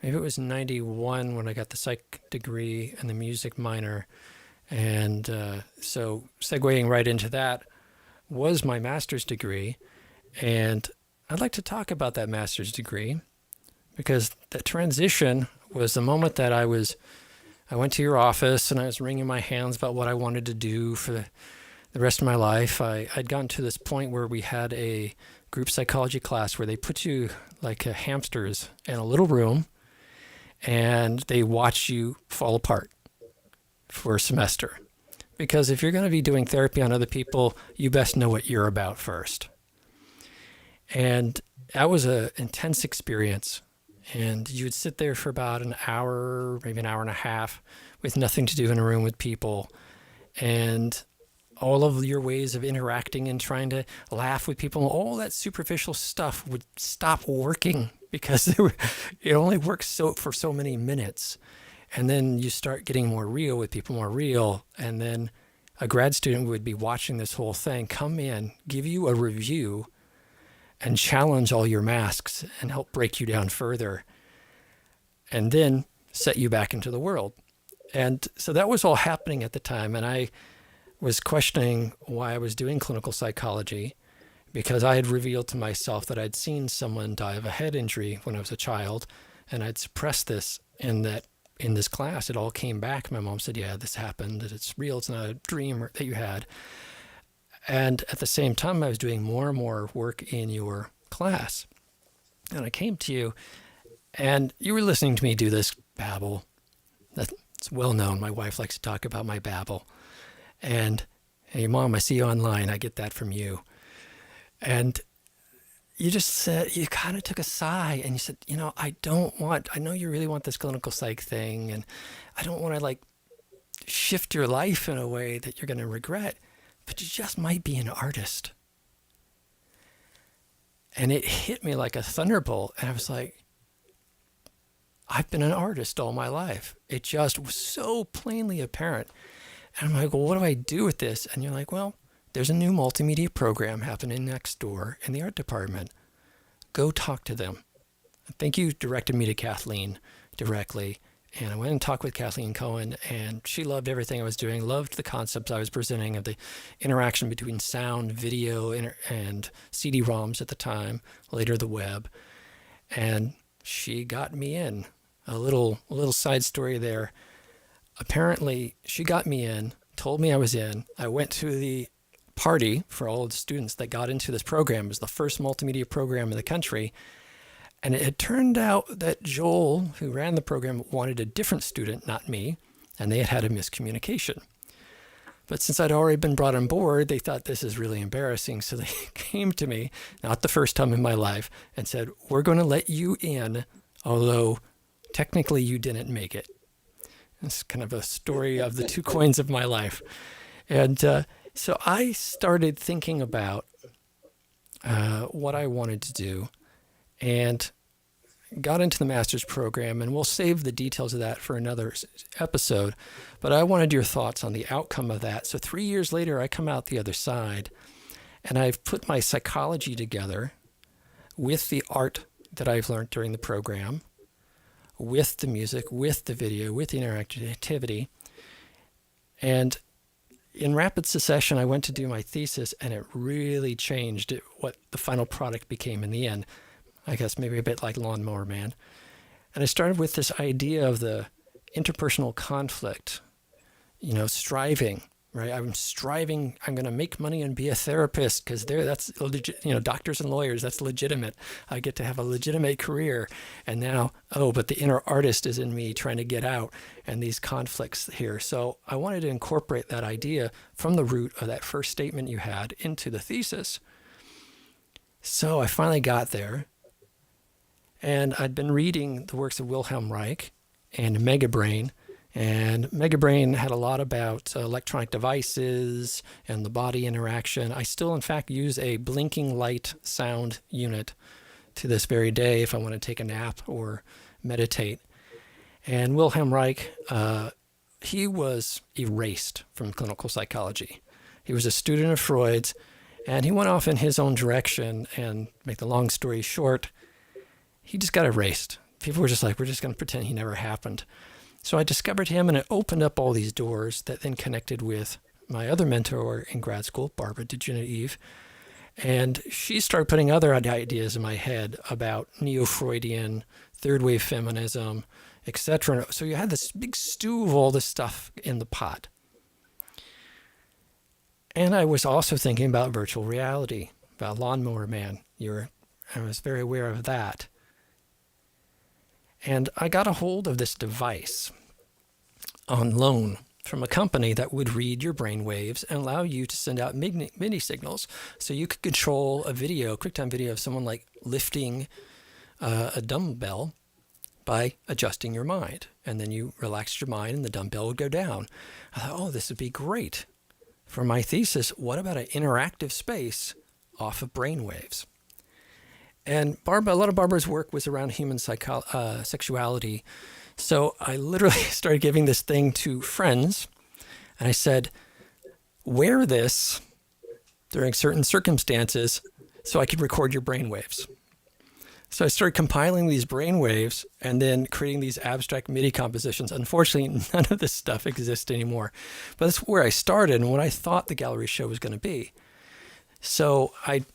maybe it was 91 when I got the psych degree and the music minor. And so segueing right into that was my master's degree. And I'd like to talk about that master's degree because the transition was the moment that I went to your office and I was wringing my hands about what I wanted to do for the rest of my life. I'd gotten to this point where we had a group psychology class where they put you like hamsters in a little room and they watch you fall apart for a semester. Because if you're going to be doing therapy on other people, you best know what you're about first. And that was an intense experience. And you would sit there for about an hour, maybe an hour and a half, with nothing to do in a room with people. And all of your ways of interacting and trying to laugh with people, all that superficial stuff would stop working because it only works for so many minutes. And then you start getting more real with people, more real. And then a grad student would be watching this whole thing, come in, give you a review, and challenge all your masks and help break you down further, and then set you back into the world. And so that was all happening at the time. And I was questioning why I was doing clinical psychology because I had revealed to myself that I'd seen someone die of a head injury when I was a child, and I'd suppressed this, and that in this class it all came back. My mom said, yeah, this happened, that it's real, it's not a dream that you had. And at the same time, I was doing more and more work in your class. And I came to you, and you were listening to me do this babble. That's well known. My wife likes to talk about my babble. And, hey, Mom, I see you online. I get that from you. And you just said, you kind of took a sigh, and you said, I know you really want this clinical psych thing, and I don't want to, like, shift your life in a way that you're going to regret. But you just might be an artist. And it hit me like a thunderbolt. And I was like, I've been an artist all my life. It just was so plainly apparent. And I'm like, well, what do I do with this? And you're like, well, there's a new multimedia program happening next door in the art department. Go talk to them. I think you directed me to Kathleen directly. And I went and talked with Kathleen Cohen, and she loved everything I was doing, loved the concepts I was presenting of the interaction between sound, video, and CD-ROMs at the time, later the web. And she got me in. A little side story there. Apparently, she got me in, told me I was in. I went to the party for all of the students that got into this program. It was the first multimedia program in the country. And it had turned out that Joel, who ran the program, wanted a different student, not me, and they had a miscommunication. But since I'd already been brought on board, they thought this is really embarrassing. So they came to me, not the first time in my life, and said, we're going to let you in, although technically you didn't make it. It's kind of a story of the two coins of my life. And so I started thinking about what I wanted to do, and got into the master's program, and we'll save the details of that for another episode. But I wanted your thoughts on the outcome of that. So 3 years later, I come out the other side, and I've put my psychology together with the art that I've learned during the program, with the music, with the video, with the interactivity. And in rapid succession, I went to do my thesis, and it really changed what the final product became in the end. I guess maybe a bit like Lawnmower Man. And I started with this idea of the interpersonal conflict, striving, right? I'm striving, I'm going to make money and be a therapist because that's legit, doctors and lawyers, that's legitimate. I get to have a legitimate career. And now, but the inner artist is in me trying to get out, and these conflicts here. So I wanted to incorporate that idea from the root of that first statement you had into the thesis. So I finally got there, and I'd been reading the works of Wilhelm Reich and Megabrain. And Megabrain had a lot about electronic devices and the body interaction. I still, in fact, use a blinking light sound unit to this very day if I want to take a nap or meditate. And Wilhelm Reich, he was erased from clinical psychology. He was a student of Freud's, and he went off in his own direction. And make the long story short, he just got erased. People were just like, we're just going to pretend he never happened. So I discovered him, and it opened up all these doors that then connected with my other mentor in grad school, Barbara DeGenevieve. And she started putting other ideas in my head about neo-Freudian, third-wave feminism, etc. So you had this big stew of all this stuff in the pot. And I was also thinking about virtual reality, about Lawnmower Man. I was very aware of that. And I got a hold of this device on loan from a company that would read your brain waves and allow you to send out mini signals. So you could control a video, QuickTime video of someone like lifting a dumbbell by adjusting your mind. And then you relaxed your mind and the dumbbell would go down. I thought, this would be great. For my thesis, what about an interactive space off of brain waves? And a lot of Barbara's work was around human sexuality. So I literally started giving this thing to friends. And I said, wear this during certain circumstances so I could record your brainwaves. So I started compiling these brainwaves and then creating these abstract MIDI compositions. Unfortunately, none of this stuff exists anymore. But that's where I started and what I thought the gallery show was going to be. So I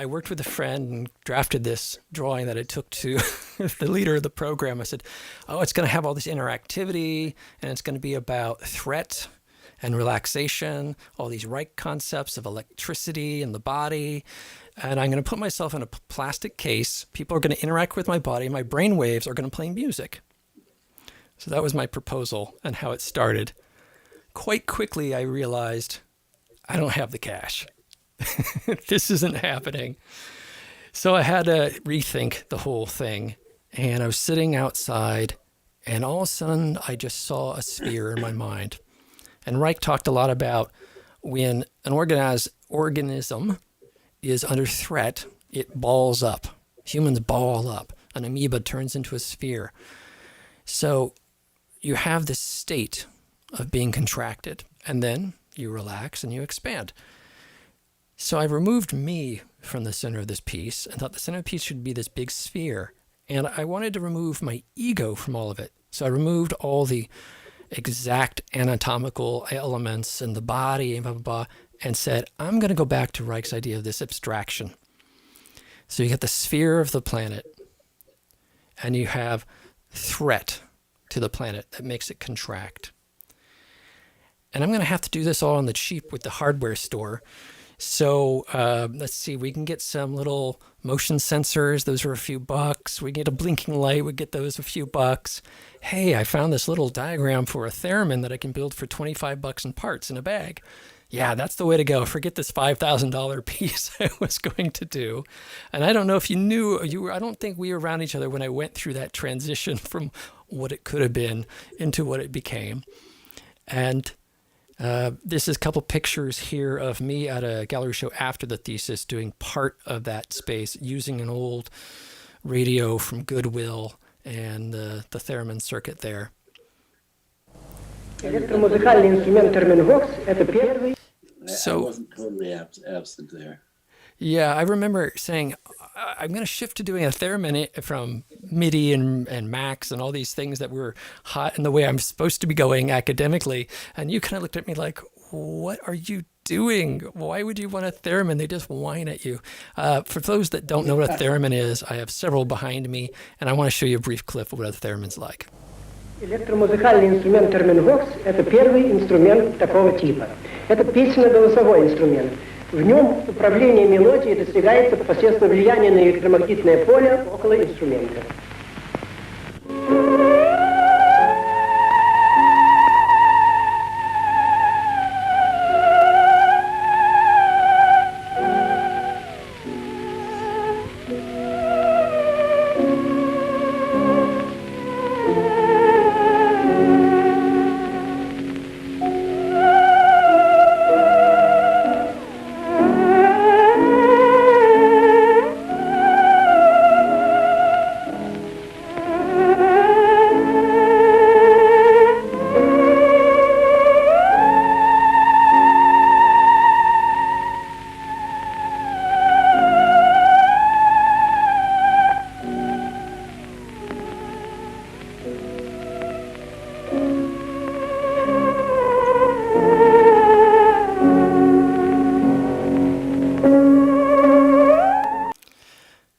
worked with a friend and drafted this drawing that I took to the leader of the program. I said, it's going to have all this interactivity, and it's going to be about threat and relaxation, all these Reich concepts of electricity and the body. And I'm going to put myself in a plastic case. People are going to interact with my body. My brain waves are going to play music. So that was my proposal and how it started. Quite quickly, I realized I don't have the cash. This isn't happening. So I had to rethink the whole thing. And I was sitting outside, and all of a sudden I just saw a sphere in my mind. And Reich talked a lot about when an organism is under threat, it balls up. Humans ball up. An amoeba turns into a sphere. So you have this state of being contracted, and then you relax and you expand. So I removed me from the center of this piece and thought the center of the piece should be this big sphere. And I wanted to remove my ego from all of it. So I removed all the exact anatomical elements and the body and blah, blah, blah, and said, I'm going to go back to Reich's idea of this abstraction. So you get the sphere of the planet, and you have threat to the planet that makes it contract. And I'm going to have to do this all on the cheap with the hardware store. So let's see, we can get some little motion sensors. Those are a few bucks. We get a blinking light. We get those a few bucks. Hey, I found this little diagram for a theremin that I can build for 25 bucks in parts in a bag. Yeah, that's the way to go. Forget this $5,000 piece I was going to do. And I don't know if you knew, I don't think we were around each other when I went through that transition from what it could have been into what it became. And this is a couple pictures here of me at a gallery show after the thesis doing part of that space using an old radio from Goodwill and the theremin circuit there. Электромузыкальный инструмент терминвокс – это первый. I wasn't totally absent there. Yeah, I remember saying, I'm going to shift to doing a theremin from MIDI and Max and all these things that were hot in the way I'm supposed to be going academically. And you kind of looked at me like, what are you doing? Why would you want a theremin? They just whine at you. For those that don't know what a theremin is, I have several behind me, and I want to show you a brief clip of what a theremin's like. Электромузыкальный инструмент терминвокс – это первый инструмент такого типа. Это песенно-голосовой инструмент. В нем управление мелодией достигается посредством влияния на электромагнитное поле около инструмента.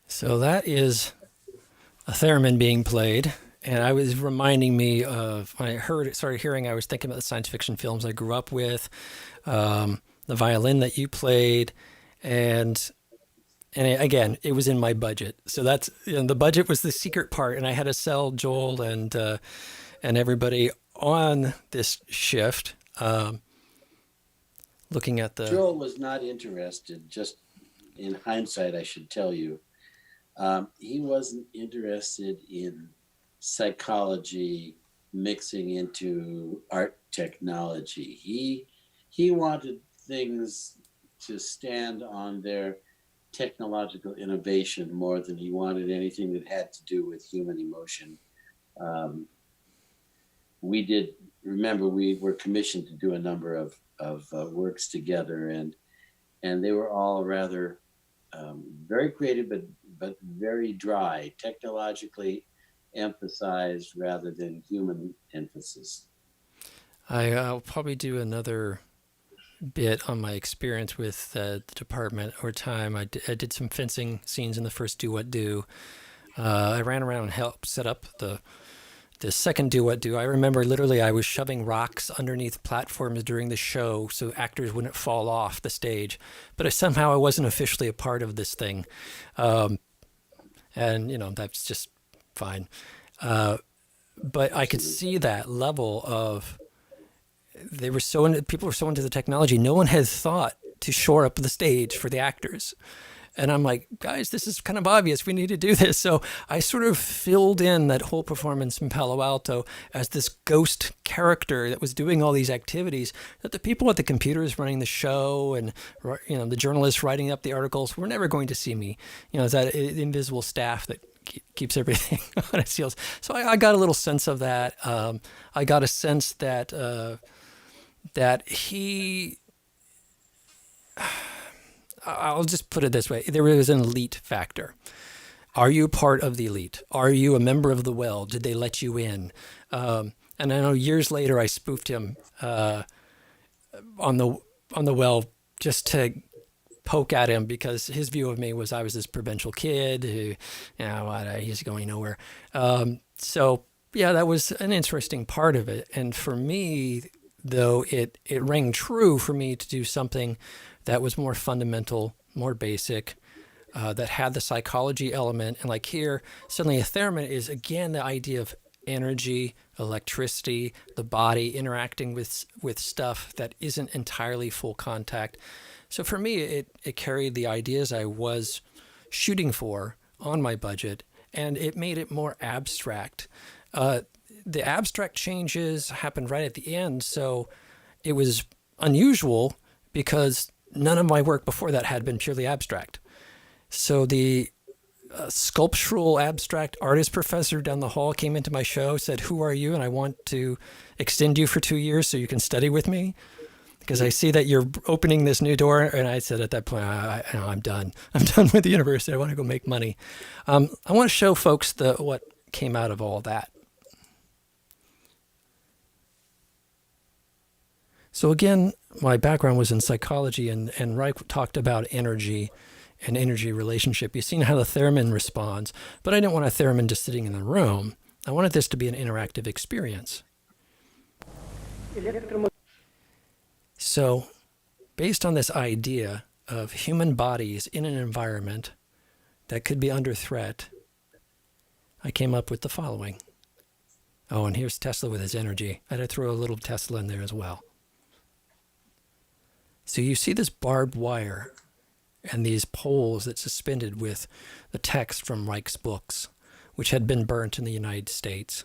So that is a theremin being played, and I was reminding me of when I started hearing. I was thinking about the science fiction films I grew up with, the violin that you played, and again, it was in my budget. So that's the budget was the secret part, and I had to sell Joel and everybody on this shift. Looking at the Joel was not interested. Just in hindsight, I should tell you. He wasn't interested in psychology mixing into art technology. He wanted things to stand on their technological innovation more than he wanted anything that had to do with human emotion. We were commissioned to do a number of works together, and they were all rather very creative, but very dry, technologically emphasized rather than human emphasis. I'll probably do another bit on my experience with the department over time. I did some fencing scenes in the first Do What Do. I ran around and helped set up the second Do What Do. I remember literally I was shoving rocks underneath platforms during the show so actors wouldn't fall off the stage. But somehow I wasn't officially a part of this thing. And, that's just fine. But I could see that level of, people were so into the technology. No one had thought to shore up the stage for the actors. And I'm like, guys, this is kind of obvious. We need to do this. So I sort of filled in that whole performance in Palo Alto as this ghost character that was doing all these activities that the people at the computers running the show and, the journalists writing up the articles were never going to see me. It's that invisible staff that keeps everything on its heels. So I got a little sense of that. I got a sense that he... I'll just put it this way. There was an elite factor. Are you part of the elite? Are you a member of the well? Did they let you in? And I know years later I spoofed him on the well just to poke at him because his view of me was I was this provincial kid who, he's going nowhere. So yeah, that was an interesting part of it. And for me, though, it rang true for me to do something that was more fundamental, more basic, that had the psychology element. And like here, suddenly a theremin is, again, the idea of energy, electricity, the body interacting with stuff that isn't entirely full contact. So for me, it carried the ideas I was shooting for on my budget, and it made it more abstract. The abstract changes happened right at the end, so it was unusual because none of my work before that had been purely abstract. So the sculptural abstract artist professor down the hall came into my show, said, "Who are you? And I want to extend you for 2 years so you can study with me because I see that you're opening this new door." And I said at that point, I'm done. I'm done with the university. I want to go make money. I want to show folks what came out of all that. So again, my background was in psychology, and Reich talked about energy and energy relationship. You've seen how the theremin responds, but I didn't want a theremin just sitting in the room. I wanted this to be an interactive experience. So, based on this idea of human bodies in an environment that could be under threat, I came up with the following. Oh, and here's Tesla with his energy. I had to throw a little Tesla in there as well. So you see this barbed wire and these poles that's suspended with the text from Reich's books, which had been burnt in the United States.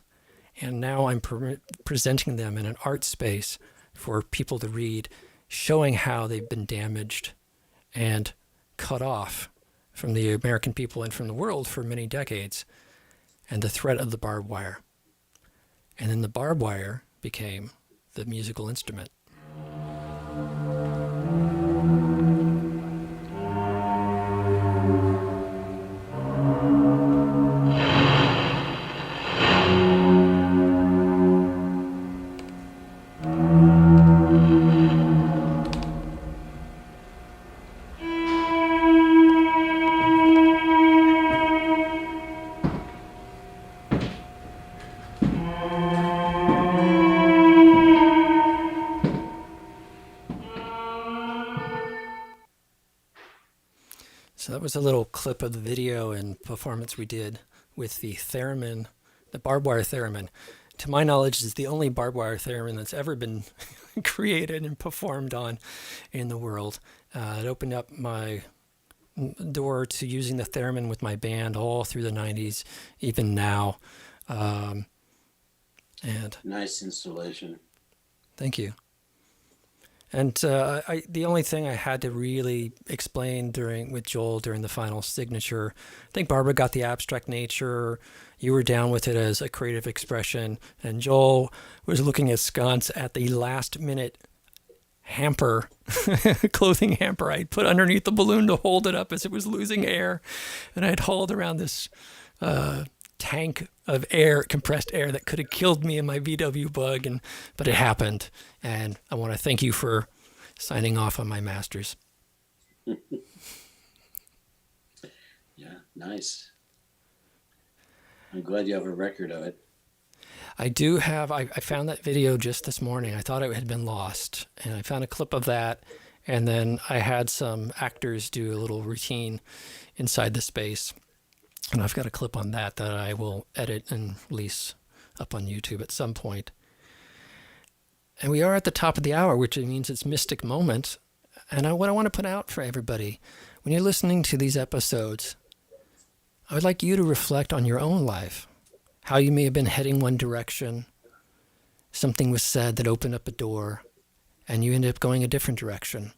And now I'm presenting them in an art space for people to read, showing how they've been damaged and cut off from the American people and from the world for many decades, and the threat of the barbed wire. And then the barbed wire became the musical instrument. So that was a little clip of the video and performance we did with the theremin, the barbed wire theremin. To my knowledge, is the only barbed wire theremin that's ever been created and performed on in the world. It opened up my door to using the theremin with my band all through the 90s, even now. And Nice installation. thank you. And the only thing I had to really explain with Joel during the final signature, I think Barbara got the abstract nature. You were down with it as a creative expression, and Joel was looking askance at the last minute hamper, clothing hamper I put underneath the balloon to hold it up as it was losing air, and I had hauled around this tank of air, compressed air that could have killed me in my VW Bug, but it happened. And I want to thank you for signing off on my masters. Yeah, nice. I'm glad you have a record of it. I do have, I found that video just this morning. I thought it had been lost, and I found a clip of that. And then I had some actors do a little routine inside the space. And I've got a clip on that I will edit and release up on YouTube at some point. And we are at the top of the hour, which means it's Mystic Moment. And what I want to put out for everybody, when you're listening to these episodes, I would like you to reflect on your own life, how you may have been heading one direction, something was said that opened up a door, and you ended up going a different direction.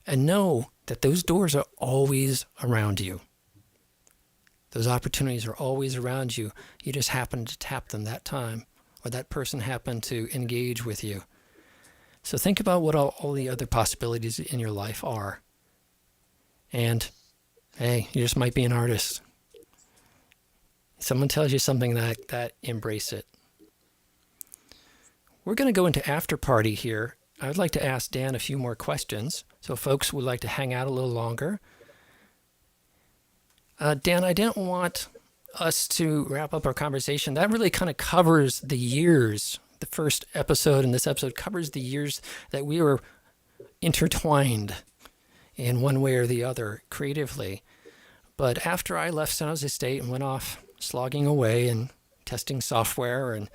And know that those doors are always around you. Those opportunities are always around you. You just happen to tap them that time, or that person happened to engage with you. So think about what all the other possibilities in your life are. And hey, you just might be an artist. Someone tells you something that embrace it. We're going to go into after party here. I would like to ask Dan a few more questions. So folks would like to hang out a little longer. Dan, I didn't want us to wrap up our conversation. That really kind of covers the years. The first episode and this episode covers the years that we were intertwined in one way or the other creatively. But after I left San Jose State and went off slogging away and testing software and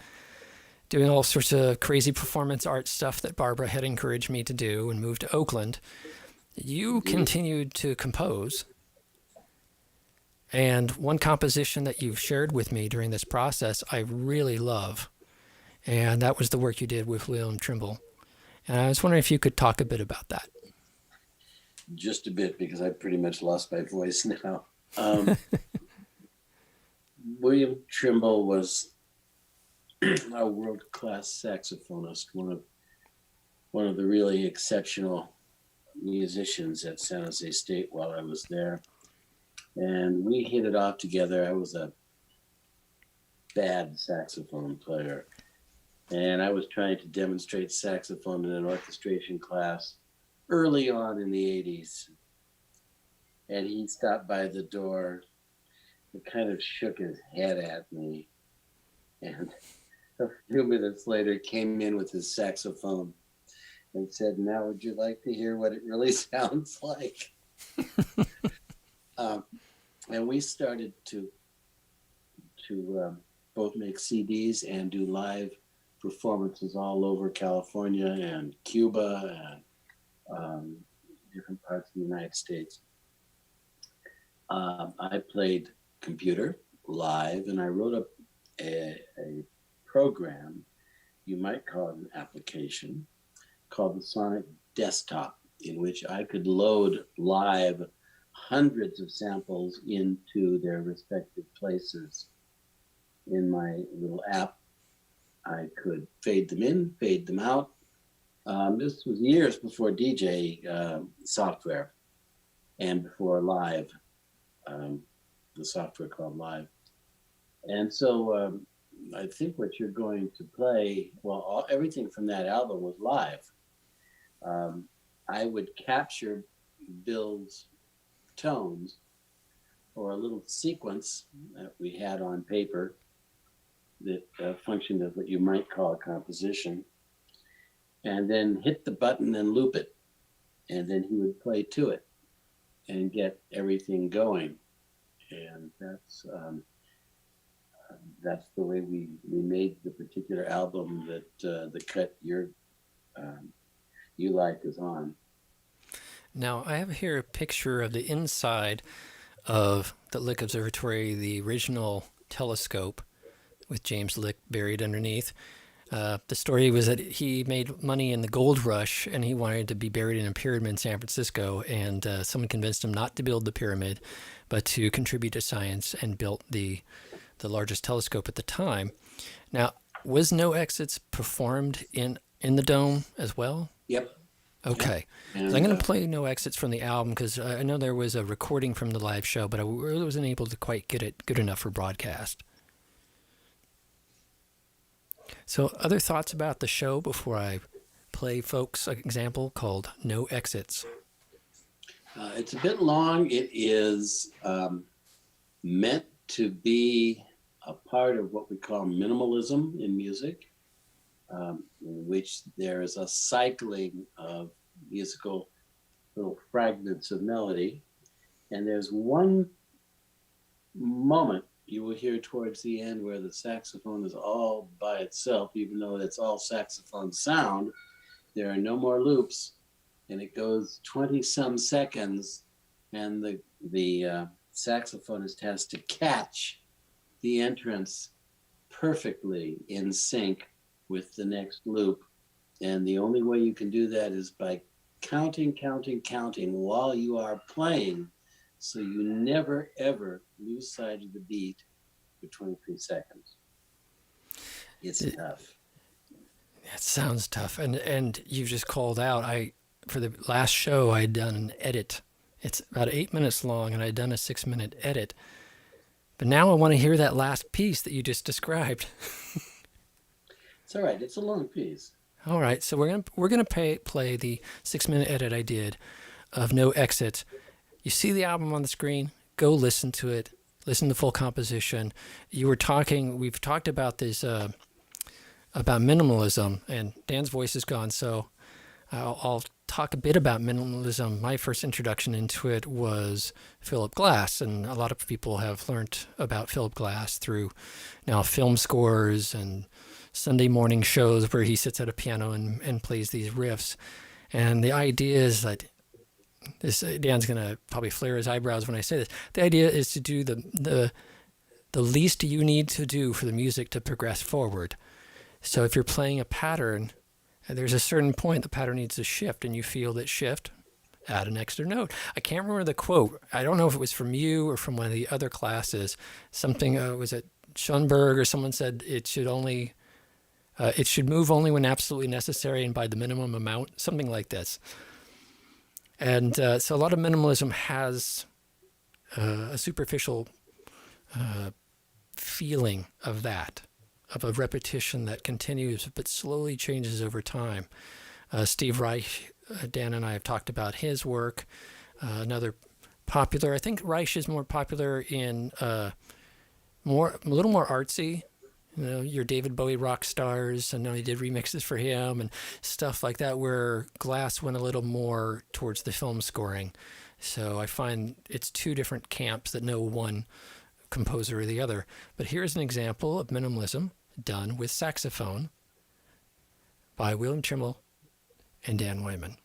doing all sorts of crazy performance art stuff that Barbara had encouraged me to do, and moved to Oakland, you continued to compose. And one composition that you've shared with me during this process, I really love. And that was the work you did with William Trimble. And I was wondering if you could talk a bit about that. Just a bit, because I pretty much lost my voice now. William Trimble was a world-class saxophonist, one of the really exceptional musicians at San Jose State while I was there. And we hit it off together. I was a bad saxophone player. And I was trying to demonstrate saxophone in an orchestration class early on in the 80s. And he stopped by the door and kind of shook his head at me. And a few minutes later came in with his saxophone and said, "Now would you like to hear what it really sounds like?" And we started to both make CDs and do live performances all over California and Cuba and different parts of the United States. I played computer live, and I wrote a program, you might call it an application, called the Sonic Desktop, in which I could load live hundreds of samples into their respective places. In my little app, I could fade them in, fade them out. This was years before DJ software and before Live, the software called Live. And so I think what you're going to play, well, everything from that album was live. I would capture Bill's tones or a little sequence that we had on paper that functioned as what you might call a composition, and then hit the button and loop it. And then he would play to it and get everything going. And that's the way we made the particular album that the cut you like is on. Now, I have here a picture of the inside of the Lick Observatory, the original telescope with James Lick buried underneath. The story was that he made money in the gold rush and he wanted to be buried in a pyramid in San Francisco, and someone convinced him not to build the pyramid but to contribute to science, and built the largest telescope at the time. Now, was No Exits performed in the Dome as well? Yep. Okay. Yep. So I'm going to play No Exits from the album because I know there was a recording from the live show, but I really wasn't able to quite get it good enough for broadcast. So other thoughts about the show before I play folks an example called No Exits? It's a bit long. It is meant to be a part of what we call minimalism in music, in which there is a cycling of musical little fragments of melody. And there's one moment you will hear towards the end where the saxophone is all by itself, even though it's all saxophone sound. There are no more loops, and it goes 20 some seconds, and the saxophonist has to catch the entrance perfectly in sync with the next loop. And the only way you can do that is by counting while you are playing, so you never ever lose sight of the beat for 23 seconds. It's tough. It sounds tough. And you've just called out, for the last show I'd done an edit. It's about 8 minutes long, and I'd done a 6-minute edit. But now I want to hear that last piece that you just described. It's all right. It's a long piece. All right, so we're gonna play the 6-minute edit I did of No Exits. You see the album on the screen. Go listen to it. Listen to the full composition. We've talked about this about minimalism, and Dan's voice is gone, so I'll talk a bit about minimalism. My first introduction into it was Philip Glass, and a lot of people have learned about Philip Glass through now film scores and Sunday morning shows where he sits at a piano and plays these riffs. And the idea is that Dan's going to probably flare his eyebrows when I say this. The idea is to do the least you need to do for the music to progress forward. So if you're playing a pattern, there's a certain point the pattern needs to shift, and you feel that shift, add an extra note. I can't remember the quote. I don't know if it was from you or from one of the other classes. Something, was it Schoenberg or someone said it should move only when absolutely necessary and by the minimum amount, something like this. And so a lot of minimalism has a superficial feeling of that, of a repetition that continues but slowly changes over time. Steve Reich, Dan and I have talked about his work. Another popular, I think Reich is more popular in a little more artsy. Your David Bowie rock stars, and he did remixes for him and stuff like that, where Glass went a little more towards the film scoring. So I find it's two different camps that know one composer or the other. But here's an example of minimalism done with saxophone by William Chimmel and Dan Wyman.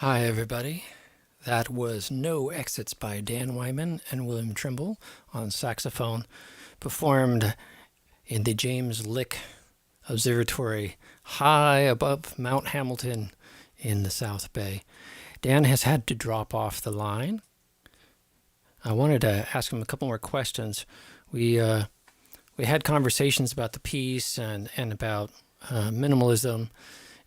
Hi, everybody. That was No Exits by Dan Wyman and William Trimble on saxophone, performed in the James Lick Observatory high above Mount Hamilton in the South Bay. Dan has had to drop off the line. I wanted to ask him a couple more questions. We had conversations about the piece and about minimalism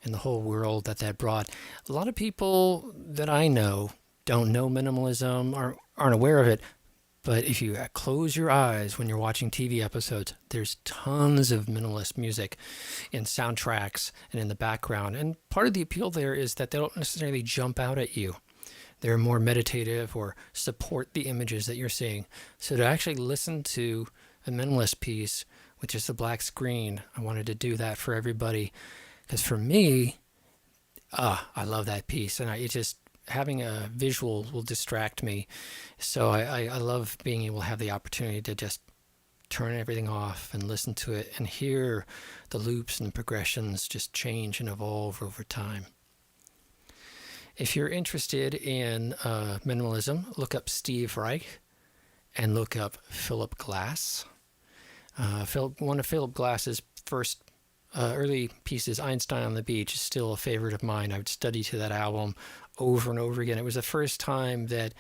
and the whole world that brought. A lot of people that I know don't know minimalism, aren't aware of it. But if you close your eyes when you're watching TV episodes, there's tons of minimalist music in soundtracks and in the background. And part of the appeal there is that they don't necessarily jump out at you. They're more meditative or support the images that you're seeing. So to actually listen to a minimalist piece with just a black screen, I wanted to do that for everybody. Because for me, I love that piece. And it just, having a visual will distract me. So I love being able to have the opportunity to just turn everything off and listen to it and hear the loops and progressions just change and evolve over time. If you're interested in minimalism, look up Steve Reich and look up Philip Glass. One of Philip Glass's first early pieces, Einstein on the Beach, is still a favorite of mine. I would study to that album over and over again. It was the first time that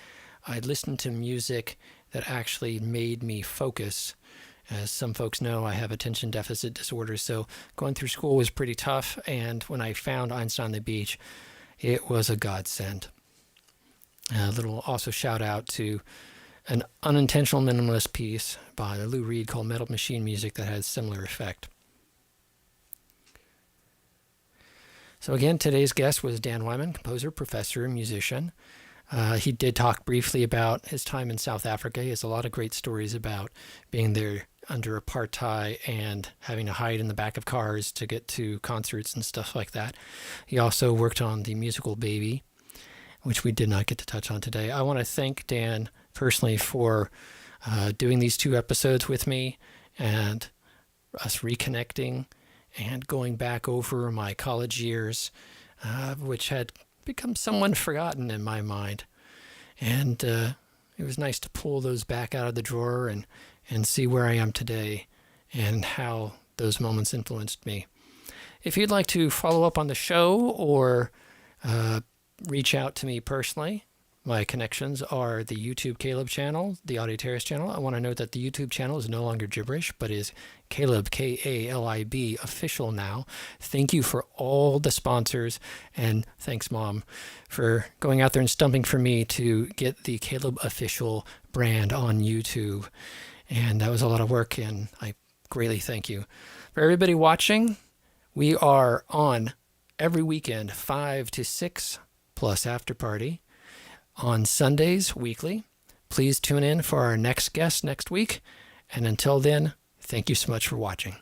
I'd listened to music that actually made me focus. As some folks know, I have attention deficit disorder, so going through school was pretty tough, and when I found Einstein on the Beach, it was a godsend. A little also shout out to an unintentional minimalist piece by Lou Reed called Metal Machine Music that had a similar effect. So again, today's guest was Dan Wyman, composer, professor, musician. He did talk briefly about his time in South Africa. He has a lot of great stories about being there under apartheid and having to hide in the back of cars to get to concerts and stuff like that. He also worked on the musical Baby, which we did not get to touch on today. I want to thank Dan personally for doing these 2 episodes with me and us reconnecting and going back over my college years, which had become somewhat forgotten in my mind. And it was nice to pull those back out of the drawer and see where I am today and how those moments influenced me. If you'd like to follow up on the show or reach out to me personally, my connections are the YouTube Caleb channel, the Audio Terrace channel. I want to note that the YouTube channel is no longer gibberish, but is Caleb, K-A-L-I-B, official now. Thank you for all the sponsors, and thanks, Mom, for going out there and stumping for me to get the Caleb official brand on YouTube. And that was a lot of work, and I greatly thank you. For everybody watching, we are on every weekend, 5 to 6, plus after party, on Sundays weekly. Please tune in for our next guest next week. And until then, thank you so much for watching.